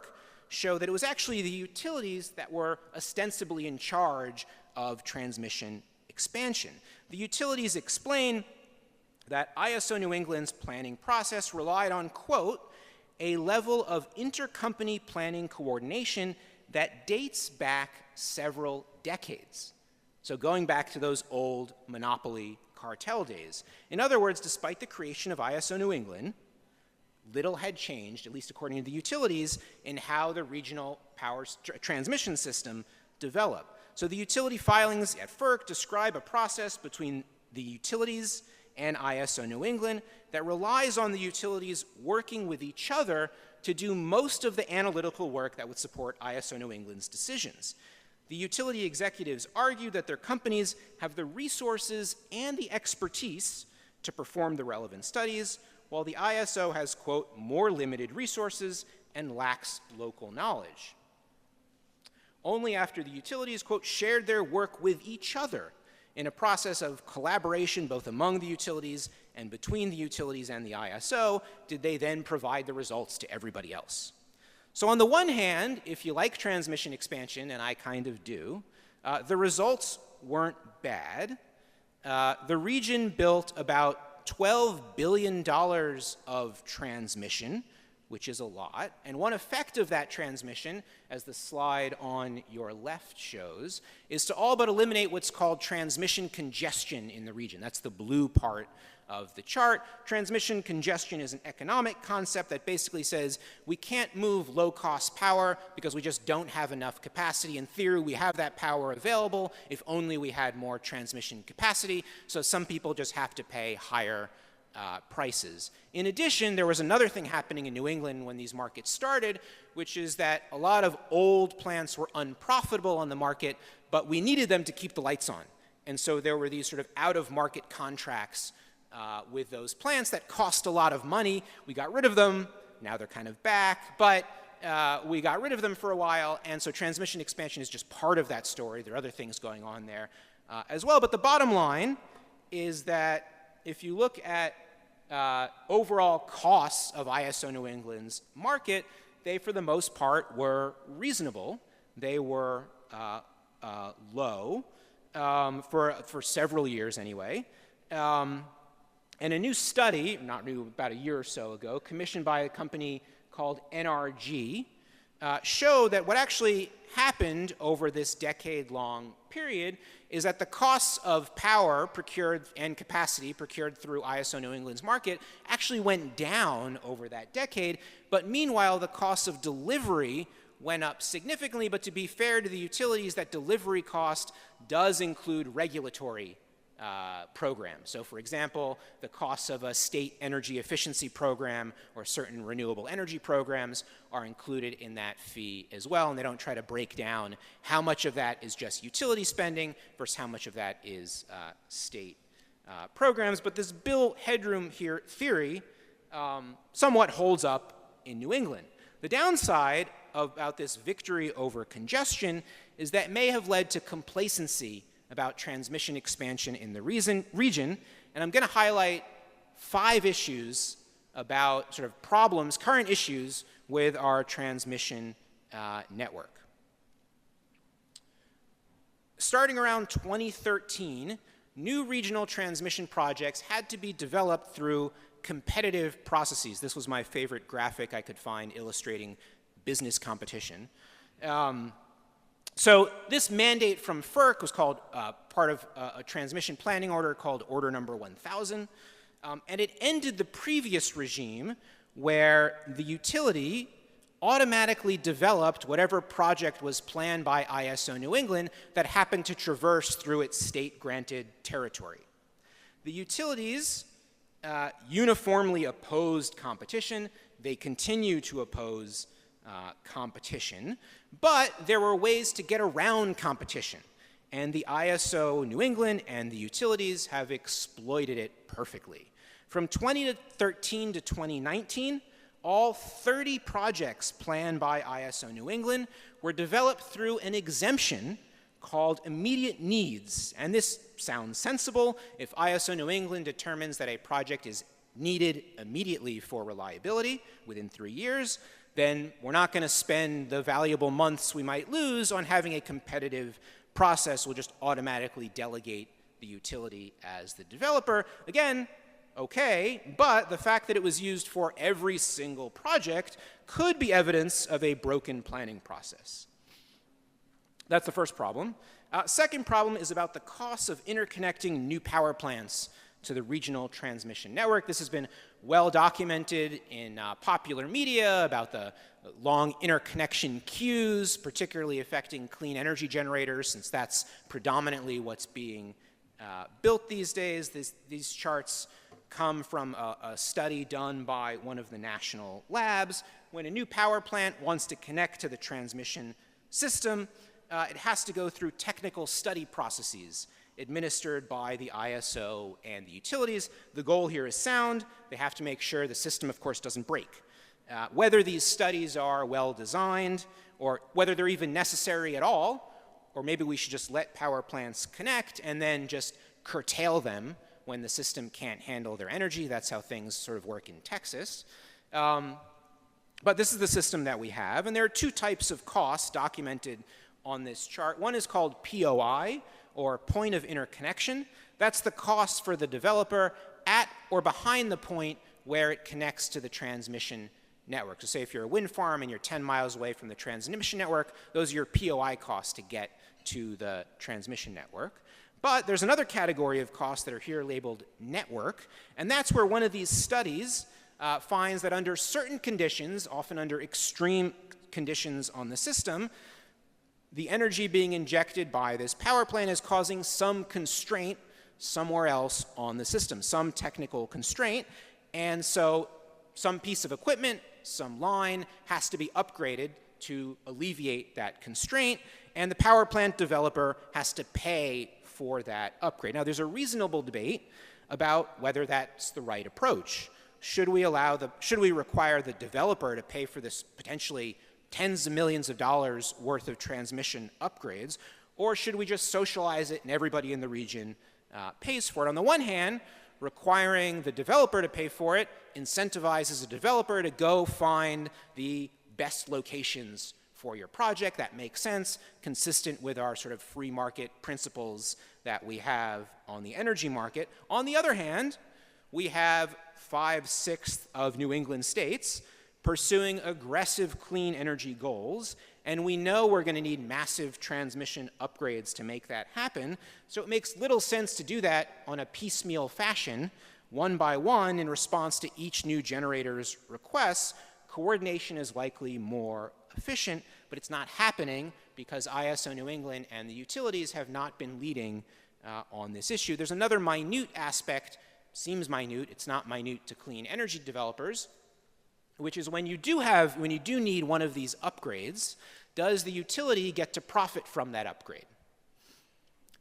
show that it was actually the utilities that were ostensibly in charge of transmission expansion. The utilities explain that ISO New England's planning process relied on, quote, a level of intercompany planning coordination that dates back several decades. So going back to those old monopoly cartel days. In other words, despite the creation of ISO New England, little had changed, at least according to the utilities, in how the regional power transmission system developed. So the utility filings at FERC describe a process between the utilities and ISO New England that relies on the utilities working with each other to do most of the analytical work that would support ISO New England's decisions. The utility executives argue that their companies have the resources and the expertise to perform the relevant studies, while the ISO has, quote, more limited resources and lacks local knowledge. Only after the utilities, quote, shared their work with each other in a process of collaboration both among the utilities and between the utilities and the ISO did they then provide the results to everybody else. So on the one hand, if you like transmission expansion, and I kind of do, the results weren't bad. The region built about $12 billion of transmission, which is a lot. And one effect of that transmission, as the slide on your left shows, is to all but eliminate what's called transmission congestion in the region. That's the blue part of the chart. Transmission congestion is an economic concept that basically says we can't move low-cost power because we just don't have enough capacity. In theory, we have that power available if only we had more transmission capacity. So some people just have to pay higher prices. In addition, there was another thing happening in New England when these markets started, which is that a lot of old plants were unprofitable on the market, but we needed them to keep the lights on. And so there were these sort of out-of-market contracts with those plants that cost a lot of money. We got rid of them. Now they're kind of back, but we got rid of them for a while, and so transmission expansion is just part of that story. There are other things going on there as well, but the bottom line is that if you look at overall costs of ISO New England's market, they, for the most part, were reasonable. They were low for several years anyway. And a new study, not new, about a year or so ago, commissioned by a company called NRG, showed that what actually happened over this decade-long period is that the costs of power procured and capacity procured through ISO New England's market actually went down over that decade, but meanwhile the cost of delivery went up significantly. But to be fair to the utilities, that delivery cost does include regulatory programs. So for example, the costs of a state energy efficiency program or certain renewable energy programs are included in that fee as well, and they don't try to break down how much of that is just utility spending versus how much of that is state programs. But this bill headroom here theory somewhat holds up in New England. The downside about this victory over congestion is that it may have led to complacency about transmission expansion in the region, and I'm going to highlight 5 issues about sort of problems, current issues with our transmission network. Starting around 2013, new regional transmission projects had to be developed through competitive processes. This was my favorite graphic I could find illustrating business competition. So this mandate from FERC was called part of a transmission planning order called Order Number 1000, and it ended the previous regime where the utility automatically developed whatever project was planned by ISO New England that happened to traverse through its state-granted territory. The utilities uniformly opposed competition. They continue to oppose competition, but there were ways to get around competition, and the ISO New England and the utilities have exploited it perfectly. From 2013 to 2019, all 30 projects planned by ISO New England were developed through an exemption called immediate needs, and this sounds sensible. If ISO New England determines that a project is needed immediately for reliability within 3 years, then we're not going to spend the valuable months we might lose on having a competitive process. We'll just automatically delegate the utility as the developer. Again, okay, but the fact that it was used for every single project could be evidence of a broken planning process. That's the first problem. Second problem is about the costs of interconnecting new power plants to the regional transmission network. This has been well documented in popular media about the long interconnection queues, particularly affecting clean energy generators, since that's predominantly what's being built these days. These charts come from a study done by one of the national labs. When a new power plant wants to connect to the transmission system, it has to go through technical study processes administered by the ISO and the utilities. The goal here is sound. They have to make sure the system, of course, doesn't break. Whether these studies are well designed or whether they're even necessary at all, or maybe we should just let power plants connect and then just curtail them when the system can't handle their energy. That's how things sort of work in Texas. But this is the system that we have, and there are 2 types of costs documented on this chart. One is called POI, or point of interconnection. That's the cost for the developer at or behind the point where it connects to the transmission network. So say if you're a wind farm and you're 10 miles away from the transmission network, those are your POI costs to get to the transmission network. But there's another category of costs that are here labeled network, and that's where one of these studies finds that under certain conditions, often under extreme conditions on the system, the energy being injected by this power plant is causing some constraint somewhere else on the system, some technical constraint, and so some piece of equipment, some line has to be upgraded to alleviate that constraint, and the power plant developer has to pay for that upgrade. Now, there's a reasonable debate about whether that's the right approach. Should we require the developer to pay for this potentially tens of millions of dollars worth of transmission upgrades, or should we just socialize it and everybody in the region pays for it? On the one hand, requiring the developer to pay for it incentivizes a developer to go find the best locations for your project. That makes sense, consistent with our sort of free market principles that we have on the energy market. On the other hand, we have 5/6 of New England states pursuing aggressive clean energy goals, and we know we're going to need massive transmission upgrades to make that happen, so it makes little sense to do that on a piecemeal fashion, one by one, in response to each new generator's requests. Coordination is likely more efficient, but it's not happening because ISO New England and the utilities have not been leading on this issue. There's another minute aspect, seems minute, it's not minute to clean energy developers, which is when you do need one of these upgrades, does the utility get to profit from that upgrade?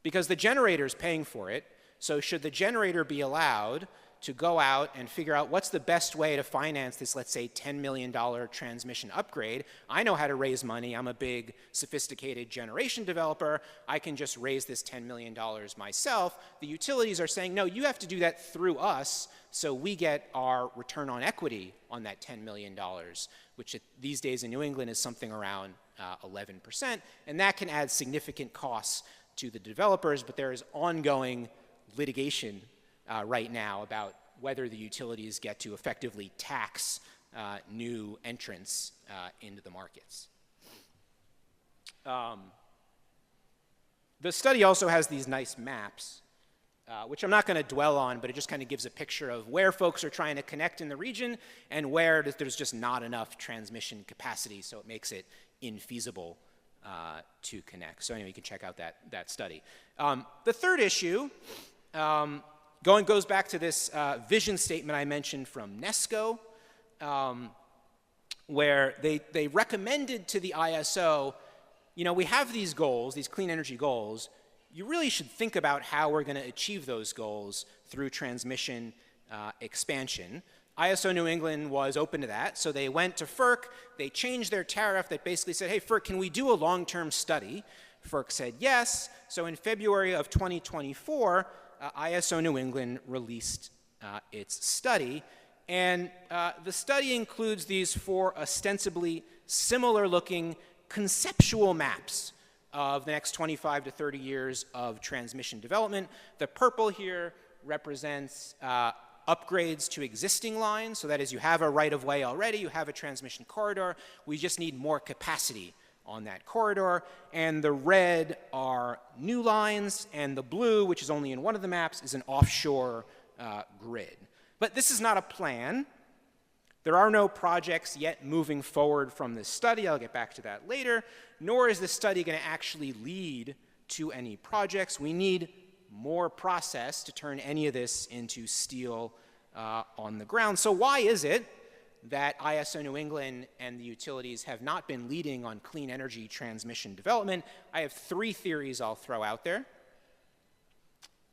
Because the generator is paying for it, so should the generator be allowed to go out and figure out what's the best way to finance this, let's say, $10 million transmission upgrade? I know how to raise money. I'm a big, sophisticated generation developer. I can just raise this $10 million myself. The utilities are saying, no, you have to do that through us, so we get our return on equity on that $10 million, which these days in New England is something around 11%, and that can add significant costs to the developers, but there is ongoing litigation right now about whether the utilities get to effectively tax new entrants into the markets. The study also has these nice maps, which I'm not going to dwell on, but it just kind of gives a picture of where folks are trying to connect in the region and where there's just not enough transmission capacity, so it makes it infeasible to connect. So anyway, you can check out that study. The third issue goes back to this vision statement I mentioned from Peskoe, where they recommended to the ISO, we have these goals, these clean energy goals. You really should think about how we're going to achieve those goals through transmission expansion. ISO New England was open to that, so they went to FERC. They changed their tariff that basically said, hey, FERC, can we do a long-term study? FERC said yes. So in February of 2024, ISO New England released its study, and the study includes these 4 ostensibly similar-looking conceptual maps of the next 25 to 30 years of transmission development. The purple here represents upgrades to existing lines, so that is, you have a right-of-way already, you have a transmission corridor, we just need more capacity on that corridor, and the red are new lines, and the blue, which is only in one of the maps, is an offshore grid. But this is not a plan. There are no projects yet moving forward from this study. I'll get back to that later. Nor is this study going to actually lead to any projects. We need more process to turn any of this into steel on the ground. So why is it that ISO New England and the utilities have not been leading on clean energy transmission development? I have 3 theories I'll throw out there,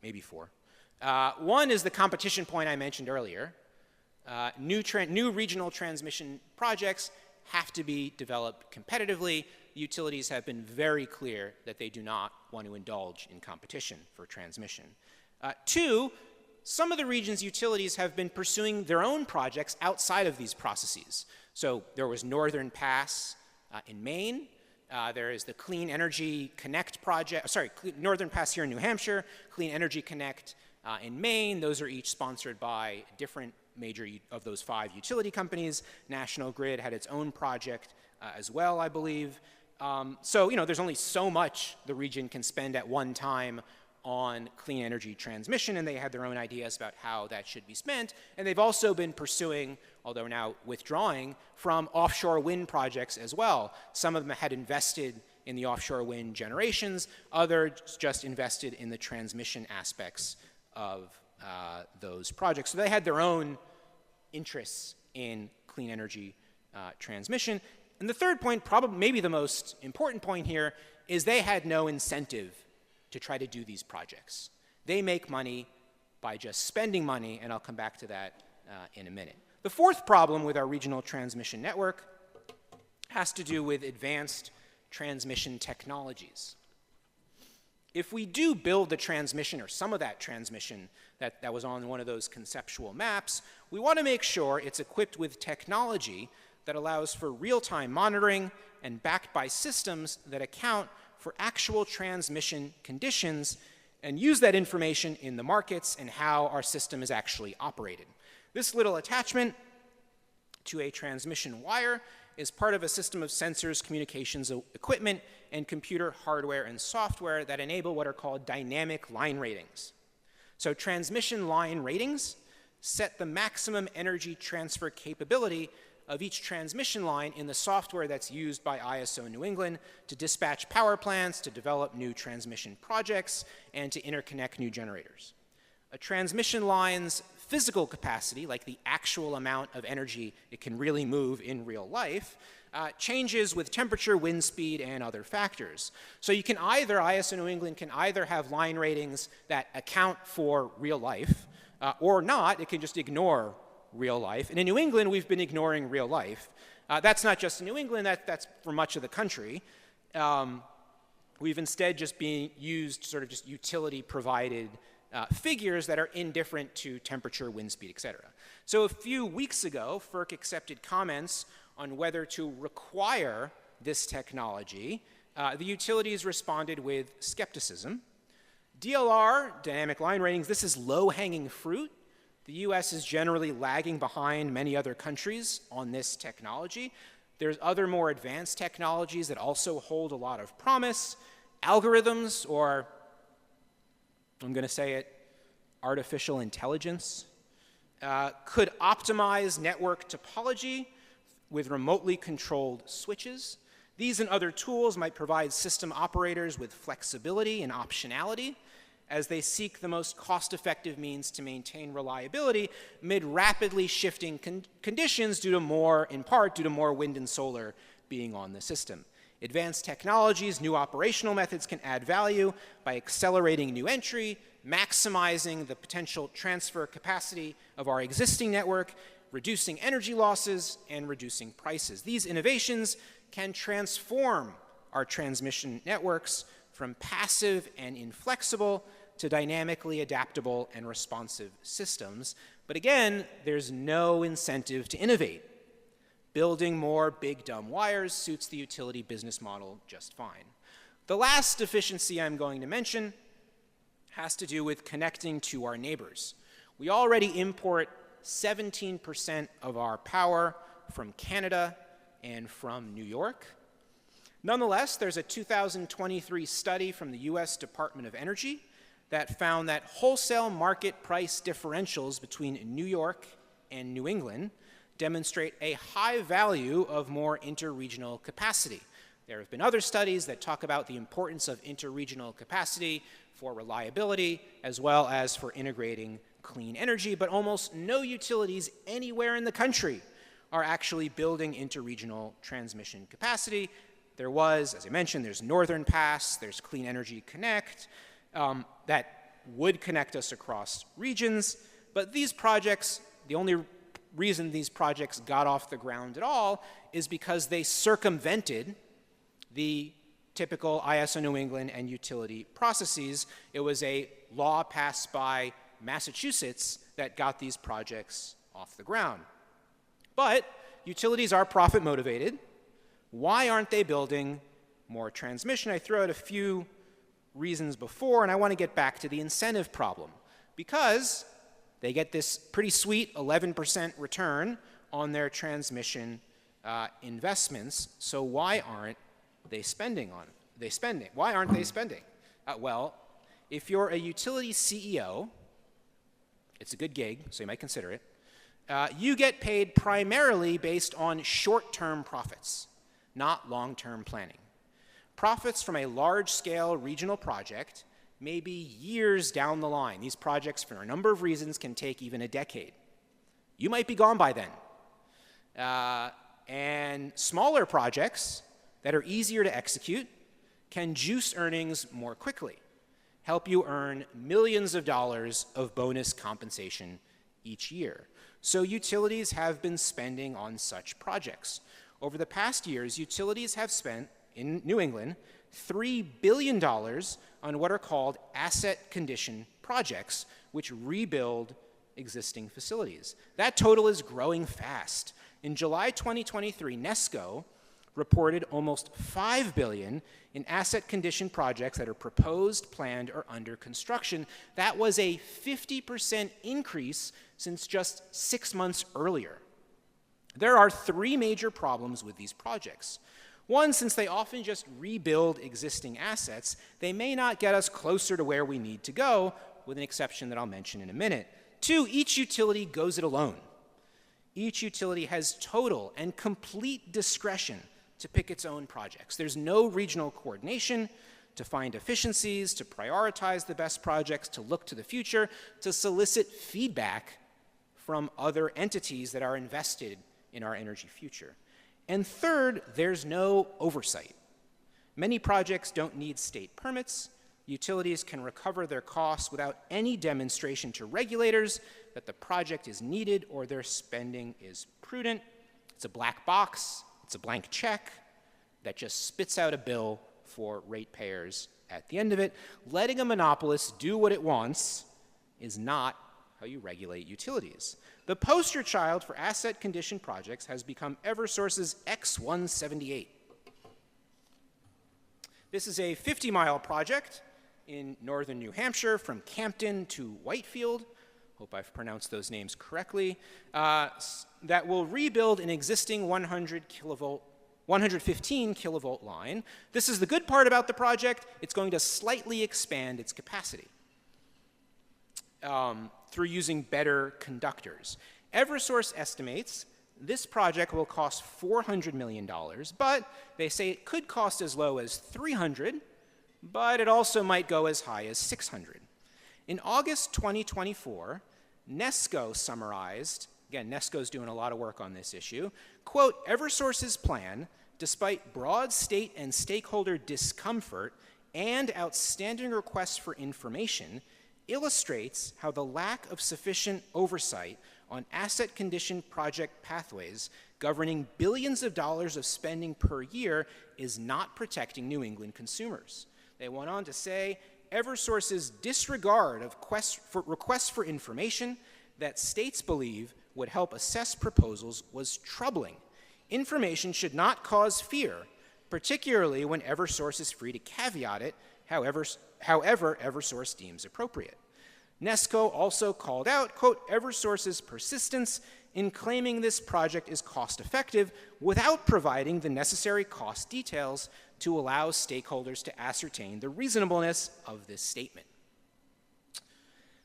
maybe 4. One is the competition point I mentioned earlier. New regional transmission projects have to be developed competitively. Utilities have been very clear that they do not want to indulge in competition for transmission. 2, some of the region's utilities have been pursuing their own projects outside of these processes. So there was Northern Pass in Maine. There is the Clean Energy Connect project, Northern Pass here in New Hampshire, Clean Energy Connect in Maine. Those are each sponsored by different major of those 5 utility companies. National Grid had its own project as well, I believe. So, there's only so much the region can spend at one time on clean energy transmission, and they had their own ideas about how that should be spent. And they've also been pursuing, although now withdrawing, from offshore wind projects as well. Some of them had invested in the offshore wind generations, others just invested in the transmission aspects of those projects. So they had their own interests in clean energy transmission. And the third point, probably maybe the most important point here, is they had no incentive to try to do these projects. They make money by just spending money, and I'll come back to that in a minute. The fourth problem with our regional transmission network has to do with advanced transmission technologies. If we do build the transmission, or some of that transmission that was on one of those conceptual maps, we want to make sure it's equipped with technology that allows for real-time monitoring and backed by systems that account for actual transmission conditions and use that information in the markets and how our system is actually operated. This little attachment to a transmission wire is part of a system of sensors, communications equipment, and computer hardware and software that enable what are called dynamic line ratings. So transmission line ratings set the maximum energy transfer capability of each transmission line in the software that's used by ISO New England to dispatch power plants, to develop new transmission projects, and to interconnect new generators. A transmission line's physical capacity, like the actual amount of energy it can really move in real life, changes with temperature, wind speed, and other factors. So you can either, ISO New England can either have line ratings that account for real life, or not, it can just ignore real life. And in New England, we've been ignoring real life. That's not just in New England, that's for much of the country. We've instead just been used sort of just utility-provided figures that are indifferent to temperature, wind speed, et cetera. So a few weeks ago, FERC accepted comments on whether to require this technology. The utilities responded with skepticism. DLR, dynamic line ratings, this is low-hanging fruit. The US is generally lagging behind many other countries on this technology. There's other more advanced technologies that also hold a lot of promise. Algorithms, or I'm going to say it, artificial intelligence, could optimize network topology with remotely controlled switches. These and other tools might provide system operators with flexibility and optionality as they seek the most cost-effective means to maintain reliability amid rapidly shifting conditions due to more, in part, due to more wind and solar being on the system. Advanced technologies, new operational methods can add value by accelerating new entry, maximizing the potential transfer capacity of our existing network, reducing energy losses, and reducing prices. These innovations can transform our transmission networks from passive and inflexible to dynamically adaptable and responsive systems. But again, there's no incentive to innovate. Building more big dumb wires suits the utility business model just fine. The last deficiency I'm going to mention has to do with connecting to our neighbors. We already import 17% of our power from Canada and from New York. Nonetheless, there's a 2023 study from the US Department of Energy that found that wholesale market price differentials between New York and New England demonstrate a high value of more interregional capacity. There have been other studies that talk about the importance of interregional capacity for reliability as well as for integrating clean energy, but almost no utilities anywhere in the country are actually building interregional transmission capacity. There was, as I mentioned, there's Northern Pass, there's Clean Energy Connect, that would connect us across regions, but these projects, the only reason these projects got off the ground at all is because they circumvented the typical ISO New England and utility processes. It was a law passed by Massachusetts that got these projects off the ground. But utilities are profit motivated. Why aren't they building more transmission? I threw out a few reasons before, and I want to get back to the incentive problem. Because they get this pretty sweet 11% return on their transmission investments, so why aren't they spending on it? Why aren't they spending? Well, if you're a utility CEO, it's a good gig, so you might consider it. You get paid primarily based on short-term profits, not long-term planning. Profits from a large-scale regional project may be years down the line. These projects, for a number of reasons, can take even a decade. You might be gone by then. And smaller projects that are easier to execute can juice earnings more quickly, help you earn millions of dollars of bonus compensation each year. So utilities have been spending on such projects. Over the past years, utilities have spent, in New England, $3 billion on what are called asset condition projects, which rebuild existing facilities. That total is growing fast. In July 2023, Peskoe reported almost $5 billion in asset condition projects that are proposed, planned, or under construction. That was a 50% increase since just 6 months earlier. There are 3 major problems with these projects. One, since they often just rebuild existing assets, they may not get us closer to where we need to go, with an exception that I'll mention in a minute. 2, each utility goes it alone. Each utility has total and complete discretion to pick its own projects. There's no regional coordination to find efficiencies, to prioritize the best projects, to look to the future, to solicit feedback from other entities that are invested in our energy future. And third, there's no oversight. Many projects don't need state permits. Utilities can recover their costs without any demonstration to regulators that the project is needed or their spending is prudent. It's a black box. It's a blank check that just spits out a bill for ratepayers at the end of it. Letting a monopolist do what it wants is not how you regulate utilities. The poster child for asset condition projects has become Eversource's X178. This is a 50-mile project in northern New Hampshire from Campton to Whitefield. Hope I've pronounced those names correctly. That will rebuild an existing 115 kilovolt line. This is the good part about the project. It's going to slightly expand its capacity through using better conductors. Eversource estimates this project will cost $400 million, but they say it could cost as low as $300, but it also might go as high as $600. In August 2024, Nesco summarized, again, Nesco's doing a lot of work on this issue, quote, Eversource's plan, despite broad state and stakeholder discomfort and outstanding requests for information, illustrates how the lack of sufficient oversight on asset condition project pathways governing billions of dollars of spending per year is not protecting New England consumers. They went on to say, Eversource's disregard of requests for information that states believe would help assess proposals was troubling. Information should not cause fear, particularly when Eversource is free to caveat it however Eversource deems appropriate. Nesco also called out, quote, Eversource's persistence in claiming this project is cost-effective without providing the necessary cost details to allow stakeholders to ascertain the reasonableness of this statement.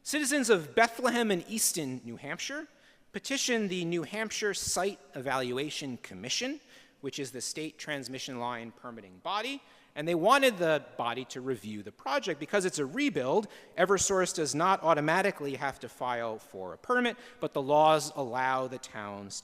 Citizens of Bethlehem and Easton, New Hampshire, petitioned the New Hampshire Site Evaluation Commission, which is the state transmission line permitting body, and they wanted the body to review the project. Because it's a rebuild, Eversource does not automatically have to file for a permit, but the laws allow the towns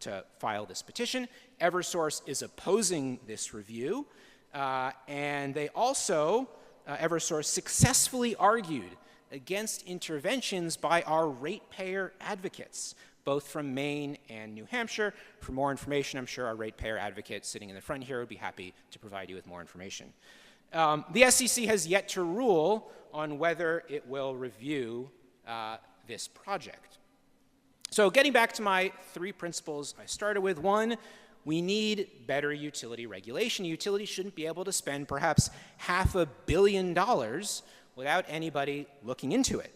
to file this petition. Eversource is opposing this review, and they also, Eversource successfully argued against interventions by our ratepayer advocates, both from Maine and New Hampshire. For more information, I'm sure our ratepayer advocate sitting in the front here would be happy to provide you with more information. The SEC has yet to rule on whether it will review this project. So getting back to my 3 principles I started with, 1, we need better utility regulation. Utilities shouldn't be able to spend perhaps $500 million without anybody looking into it.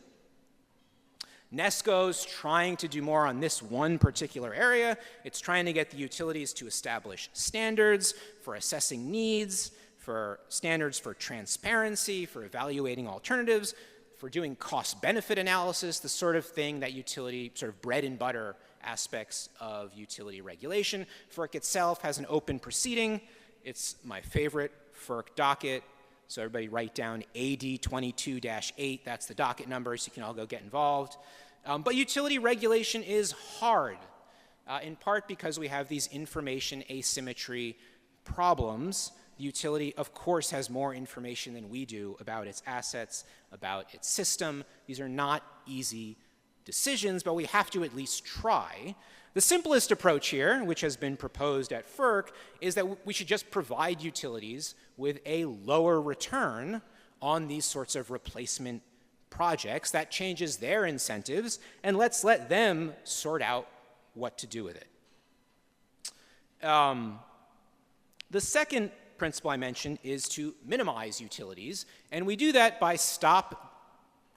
Nesco's trying to do more on this one particular area. It's trying to get the utilities to establish standards for assessing needs, for standards for transparency, for evaluating alternatives, for doing cost-benefit analysis, the sort of thing that utility, sort of bread and butter aspects of utility regulation. FERC itself has an open proceeding. It's my favorite FERC docket. So everybody write down AD 22-8. That's the docket number, so you can all go get involved. But utility regulation is hard, in part because we have these information asymmetry problems. The utility, of course, has more information than we do about its assets, about its system. These are not easy decisions, but we have to at least try. The simplest approach here, which has been proposed at FERC, is that we should just provide utilities with a lower return on these sorts of replacement projects. That changes their incentives, and let's let them sort out what to do with it. The second principle I mentioned is to minimize utilities, and we do that by stop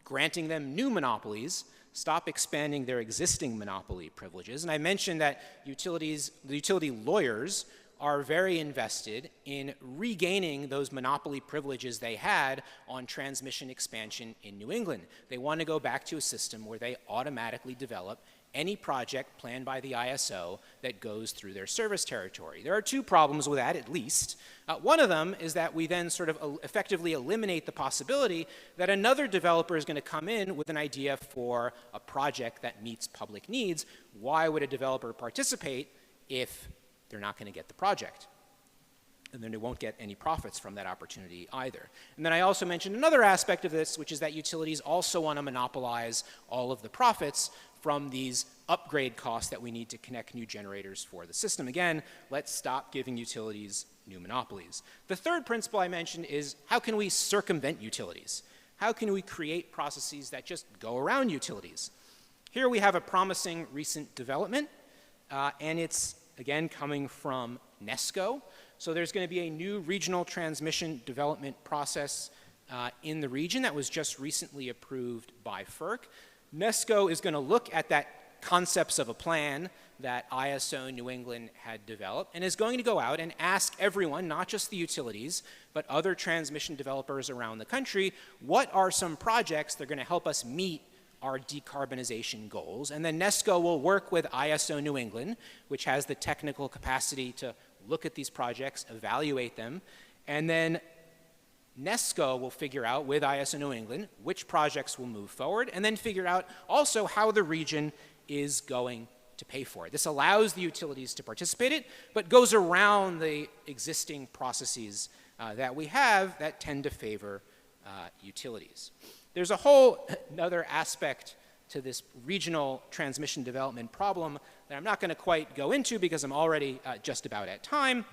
granting them new monopolies, stop expanding their existing monopoly privileges. And I mentioned that the utility lawyers are very invested in regaining those monopoly privileges they had on transmission expansion in New England. They want to go back to a system where they automatically develop any project planned by the ISO that goes through their service territory. There are two problems with that, at least. One of them is that we then sort of effectively eliminate the possibility that another developer is going to come in with an idea for a project that meets public needs. Why would a developer participate if they're not going to get the project? And then they won't get any profits from that opportunity either. And then I also mentioned another aspect of this, which is that utilities also want to monopolize all of the profits from these upgrade costs that we need to connect new generators for the system. Again, let's stop giving utilities new monopolies. The third principle I mentioned is how can we circumvent utilities? How can we create processes that just go around utilities? Here we have a promising recent development, and it's, again, coming from Peskoe. So there's going to be a new regional transmission development process in the region that was just recently approved by FERC. Peskoe is going to look at that concepts of a plan that ISO New England had developed and is going to go out and ask everyone, not just the utilities, but other transmission developers around the country, what are some projects that are going to help us meet our decarbonization goals. And then Peskoe will work with ISO New England, which has the technical capacity to look at these projects, evaluate them, and then Peskoe will figure out with ISO New England which projects will move forward, and then figure out also how the region is going to pay for it. This allows the utilities to participate in it, but goes around the existing processes that we have that tend to favor utilities. There's a whole other aspect to this regional transmission development problem that I'm not going to quite go into because I'm already just about at time,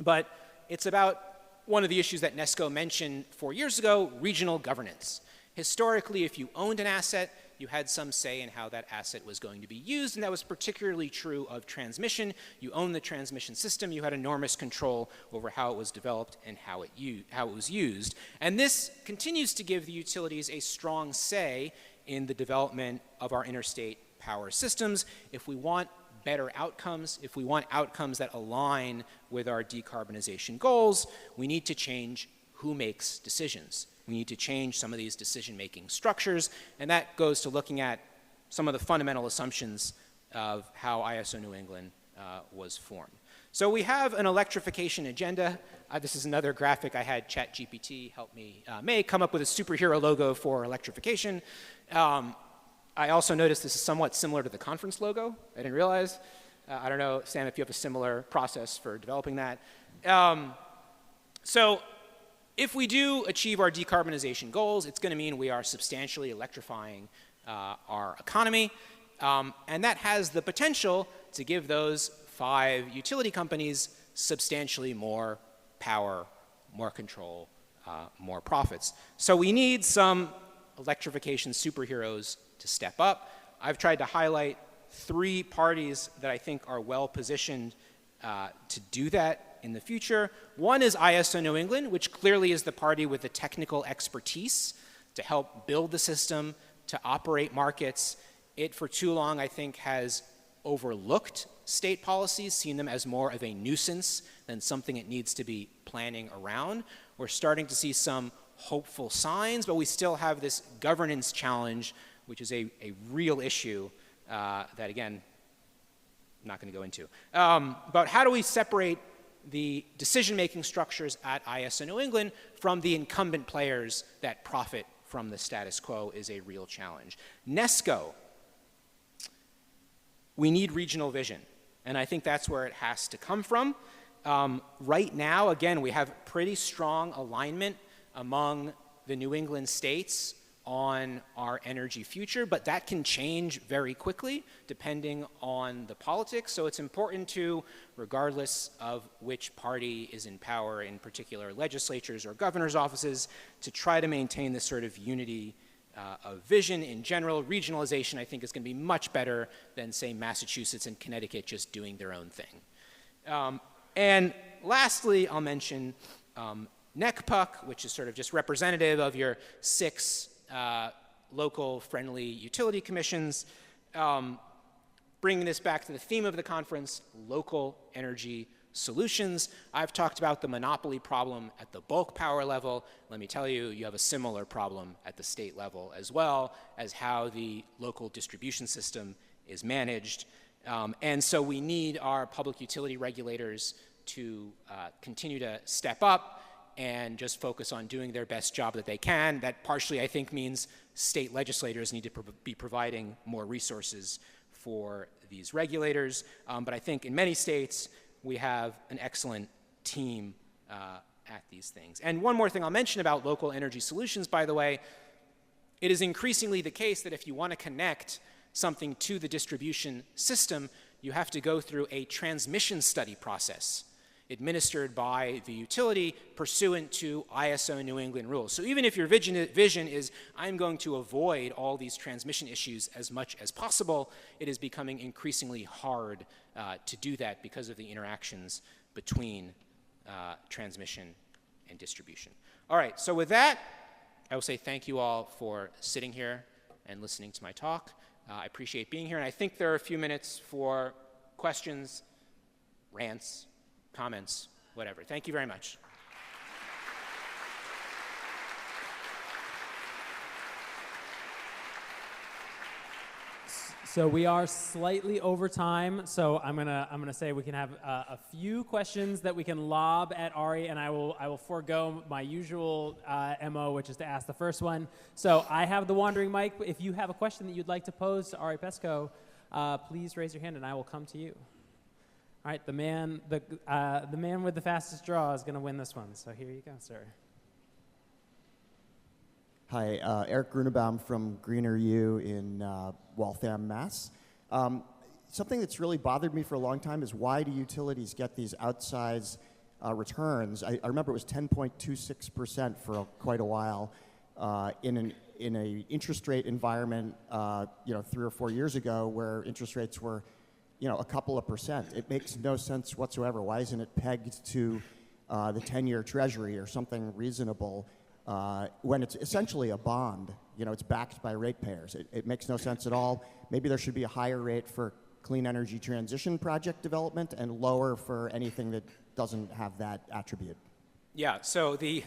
but it's about one of the issues that Peskoe mentioned 4 years ago, regional governance. Historically, if you owned an asset, you had some say in how that asset was going to be used, and that was particularly true of transmission. You owned the transmission system, you had enormous control over how it was developed and how it was used. And this continues to give the utilities a strong say in the development of our interstate power systems. If we want better outcomes, if we want outcomes that align with our decarbonization goals, we need to change who makes decisions. We need to change some of these decision-making structures, and that goes to looking at some of the fundamental assumptions of how ISO New England was formed. So we have an electrification agenda. This is another graphic I had ChatGPT help me make, come up with a superhero logo for electrification. I also noticed this is somewhat similar to the conference logo. I didn't realize. I don't know, Sam, if you have a similar process for developing that. So if we do achieve our decarbonization goals, it's going to mean we are substantially electrifying our economy. And that has the potential to give those 5 utility companies substantially more power, more control, more profits. So we need some electrification superheroes to step up. I've tried to highlight 3 parties that I think are well positioned to do that in the future. One is ISO New England, which clearly is the party with the technical expertise to help build the system, to operate markets. It, for too long, I think, has overlooked state policies, seen them as more of a nuisance than something it needs to be planning around. We're starting to see some hopeful signs, but we still have this governance challenge, which is a real issue that, again, I'm not going to go into. But how do we separate the decision-making structures at ISO New England from the incumbent players that profit from the status quo is a real challenge. Peskoe, we need regional vision, and I think that's where it has to come from. Right now, again, we have pretty strong alignment among the New England states on our energy future, but that can change very quickly depending on the politics. So it's important to, regardless of which party is in power in particular legislatures or governor's offices, to try to maintain this sort of unity of vision in general. Regionalization, I think, is going to be much better than, say, Massachusetts and Connecticut just doing their own thing. And lastly, I'll mention NECPUC, which is sort of just representative of your 6 local friendly utility commissions. Bringing this back to the theme of the conference, local energy solutions. I've talked about the monopoly problem at the bulk power level. Let me tell you, you have a similar problem at the state level as well as how the local distribution system is managed. And so we need our public utility regulators to continue to step up and just focus on doing their best job that they can. That partially, I think, means state legislators need to be providing more resources for these regulators. But I think in many states, we have an excellent team at these things. And one more thing I'll mention about local energy solutions, by the way, it is increasingly the case that if you want to connect something to the distribution system, you have to go through a transmission study process administered by the utility pursuant to ISO New England rules. So even if your vision is, I'm going to avoid all these transmission issues as much as possible, it is becoming increasingly hard to do that because of the interactions between transmission and distribution. All right, so with that, I will say thank you all for sitting here and listening to my talk. I appreciate being here, and I think there are a few minutes for questions, rants, comments, whatever. Thank you very much. So we are slightly over time, so I'm gonna say we can have a few questions that we can lob at Ari, and I will forego my usual MO, which is to ask the first one. So I have the wandering mic. If you have a question that you'd like to pose to Ari Peskoe, please raise your hand, and I will come to you. All right, the man with the fastest draw is gonna win this one. So here you go, sir. Hi, Eric Grunebaum from Greener U in Waltham, Mass. Something that's really bothered me for a long time is why do utilities get these outsized returns? I remember it was 10.26% for quite a while in an interest rate environment, 3 or 4 years ago, where interest rates were, a couple of percent. It makes no sense whatsoever. Why isn't it pegged to the 10-year Treasury or something reasonable? When it's essentially a bond, it's backed by ratepayers. It makes no sense at all. Maybe there should be a higher rate for clean energy transition project development and lower for anything that doesn't have that attribute. Yeah, so the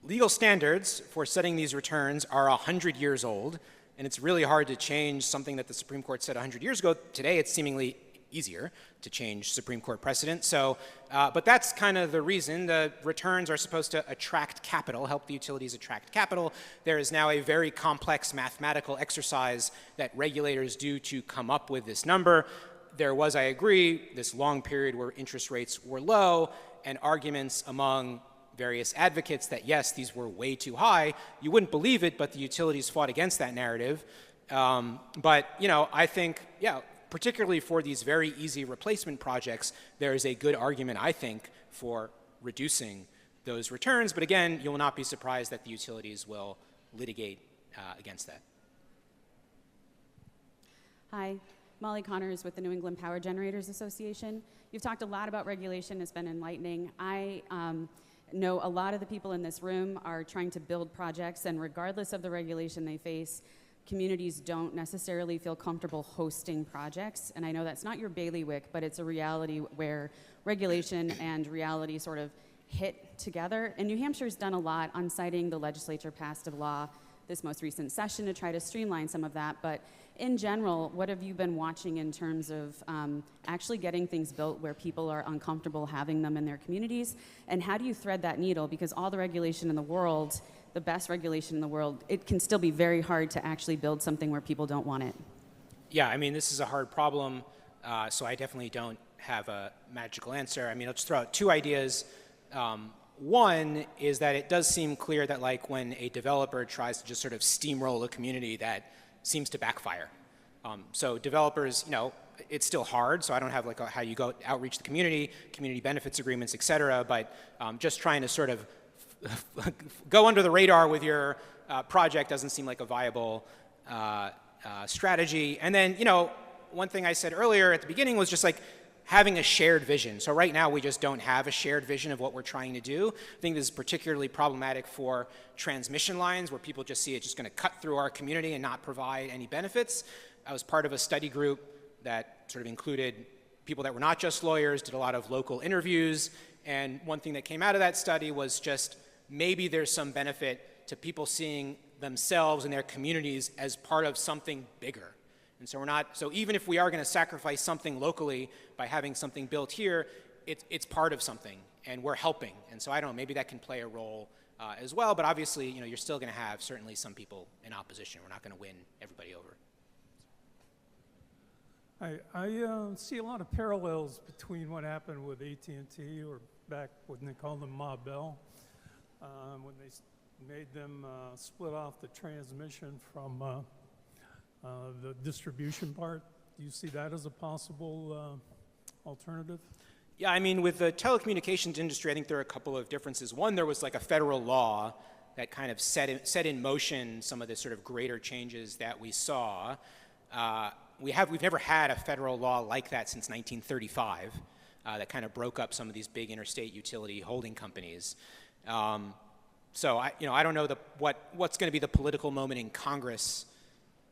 legal standards for setting these returns are 100 years old, and it's really hard to change something that the Supreme Court said 100 years ago. Today, it's seemingly easier to change Supreme Court precedent. So, but that's kind of the reason. The returns are supposed to attract capital, help the utilities attract capital. There is now a very complex mathematical exercise that regulators do to come up with this number. There was, I agree, this long period where interest rates were low and arguments among various advocates that, yes, these were way too high. You wouldn't believe it, but the utilities fought against that narrative. But, I think, particularly for these very easy replacement projects, there is a good argument, I think, for reducing those returns. But again, you will not be surprised that the utilities will litigate against that. Hi, Molly Connors with the New England Power Generators Association. You've talked a lot about regulation. It's been enlightening. I know a lot of the people in this room are trying to build projects, and regardless of the regulation they face, communities don't necessarily feel comfortable hosting projects. And I know that's not your bailiwick, but it's a reality where regulation and reality sort of hit together. And New Hampshire's done a lot on citing the legislature passed a law this most recent session to try to streamline some of that. But in general, what have you been watching in terms of actually getting things built where people are uncomfortable having them in their communities? And how do you thread that needle? Because all the regulation in the world, the best regulation in the world, it can still be very hard to actually build something where people don't want it. Yeah, I mean, this is a hard problem, so I definitely don't have a magical answer. I mean, I'll just throw out 2 ideas. One is that it does seem clear that when a developer tries to just sort of steamroll a community, that seems to backfire. So developers, it's still hard, so I don't have how you go outreach the community benefits agreements, et cetera, but just trying to sort of go under the radar with your project doesn't seem like a viable strategy. And then, one thing I said earlier at the beginning was just having a shared vision. So right now we just don't have a shared vision of what we're trying to do. I think this is particularly problematic for transmission lines where people just see it just going to cut through our community and not provide any benefits. I was part of a study group that sort of included people that were not just lawyers, did a lot of local interviews, and one thing that came out of that study was just maybe there's some benefit to people seeing themselves and their communities as part of something bigger. And so so even if we are going to sacrifice something locally by having something built here, it's part of something, and we're helping. And so I don't know, maybe that can play a role as well, but obviously, you're still going to have certainly some people in opposition. We're not going to win everybody over. I see a lot of parallels between what happened with AT&T, or back when they called them Ma Bell, when they made them split off the transmission from the distribution part. Do you see that as a possible alternative? Yeah, I mean, with the telecommunications industry, I think there are a couple of differences. One, there was like a federal law that kind of set in motion some of the sort of greater changes that we saw. We've never had a federal law like that since 1935 that kind of broke up some of these big interstate utility holding companies. So I don't know what's going to be the political moment in Congress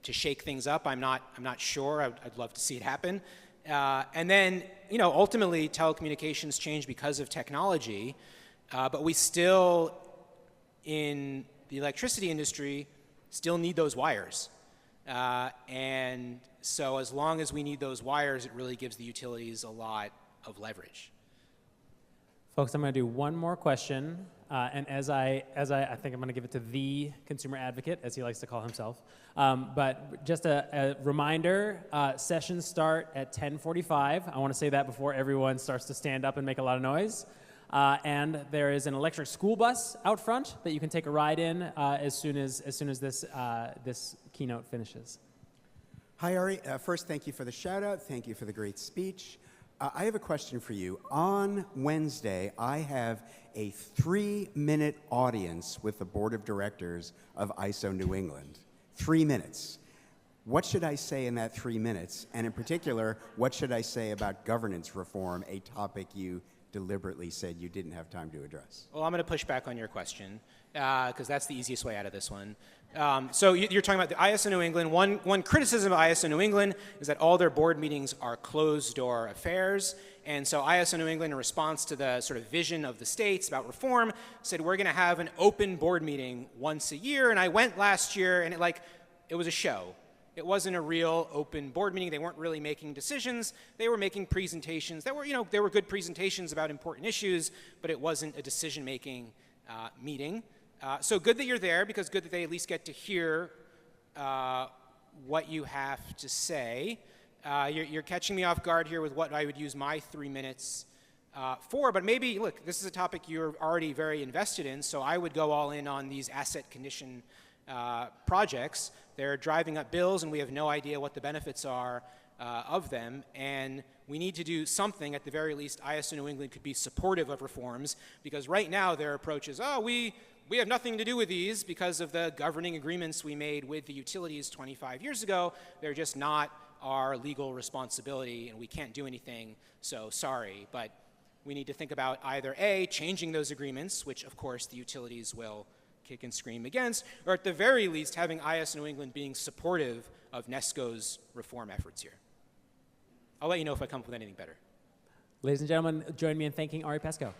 to shake things up. I'm not sure. I'd love to see it happen. And then, ultimately telecommunications change because of technology, but we still, in the electricity industry, still need those wires. And so as long as we need those wires, it really gives the utilities a lot of leverage. Folks, I'm going to do one more question, and as I think I'm going to give it to the consumer advocate, as he likes to call himself. But just a reminder, sessions start at 10:45. I want to say that before everyone starts to stand up and make a lot of noise. And there is an electric school bus out front that you can take a ride in as soon as this keynote finishes. Hi, Ari. First, thank you for the shout out. Thank you for the great speech. I have a question for you. On Wednesday, I have a 3-minute audience with the board of directors of ISO New England. 3 minutes. What should I say in that 3 minutes? And in particular, what should I say about governance reform, a topic you deliberately said you didn't have time to address? Well, I'm going to push back on your question because that's the easiest way out of this one. So you're talking about the ISO New England. One criticism of ISO New England is that all their board meetings are closed-door affairs. And so ISO New England, in response to the sort of vision of the states about reform, said we're going to have an open board meeting once a year. And I went last year, and it was a show. It wasn't a real open board meeting. They weren't really making decisions. They were making presentations that were, they were good presentations about important issues, but it wasn't a decision-making meeting. So good that you're there, because good that they at least get to hear what you have to say. You're catching me off guard here with what I would use my 3 minutes for, but maybe, look, this is a topic you're already very invested in, so I would go all in on these asset condition projects. They're driving up bills, and we have no idea what the benefits are of them, and we need to do something. At the very least, ISO New England could be supportive of reforms, because right now their approach is, we have nothing to do with these because of the governing agreements we made with the utilities 25 years ago. They're just not our legal responsibility, and we can't do anything, so sorry. But we need to think about either A, changing those agreements, which of course the utilities will kick and scream against, or at the very least having ISO New England being supportive of NESCO's reform efforts here. I'll let you know if I come up with anything better. Ladies and gentlemen, join me in thanking Ari Peskoe.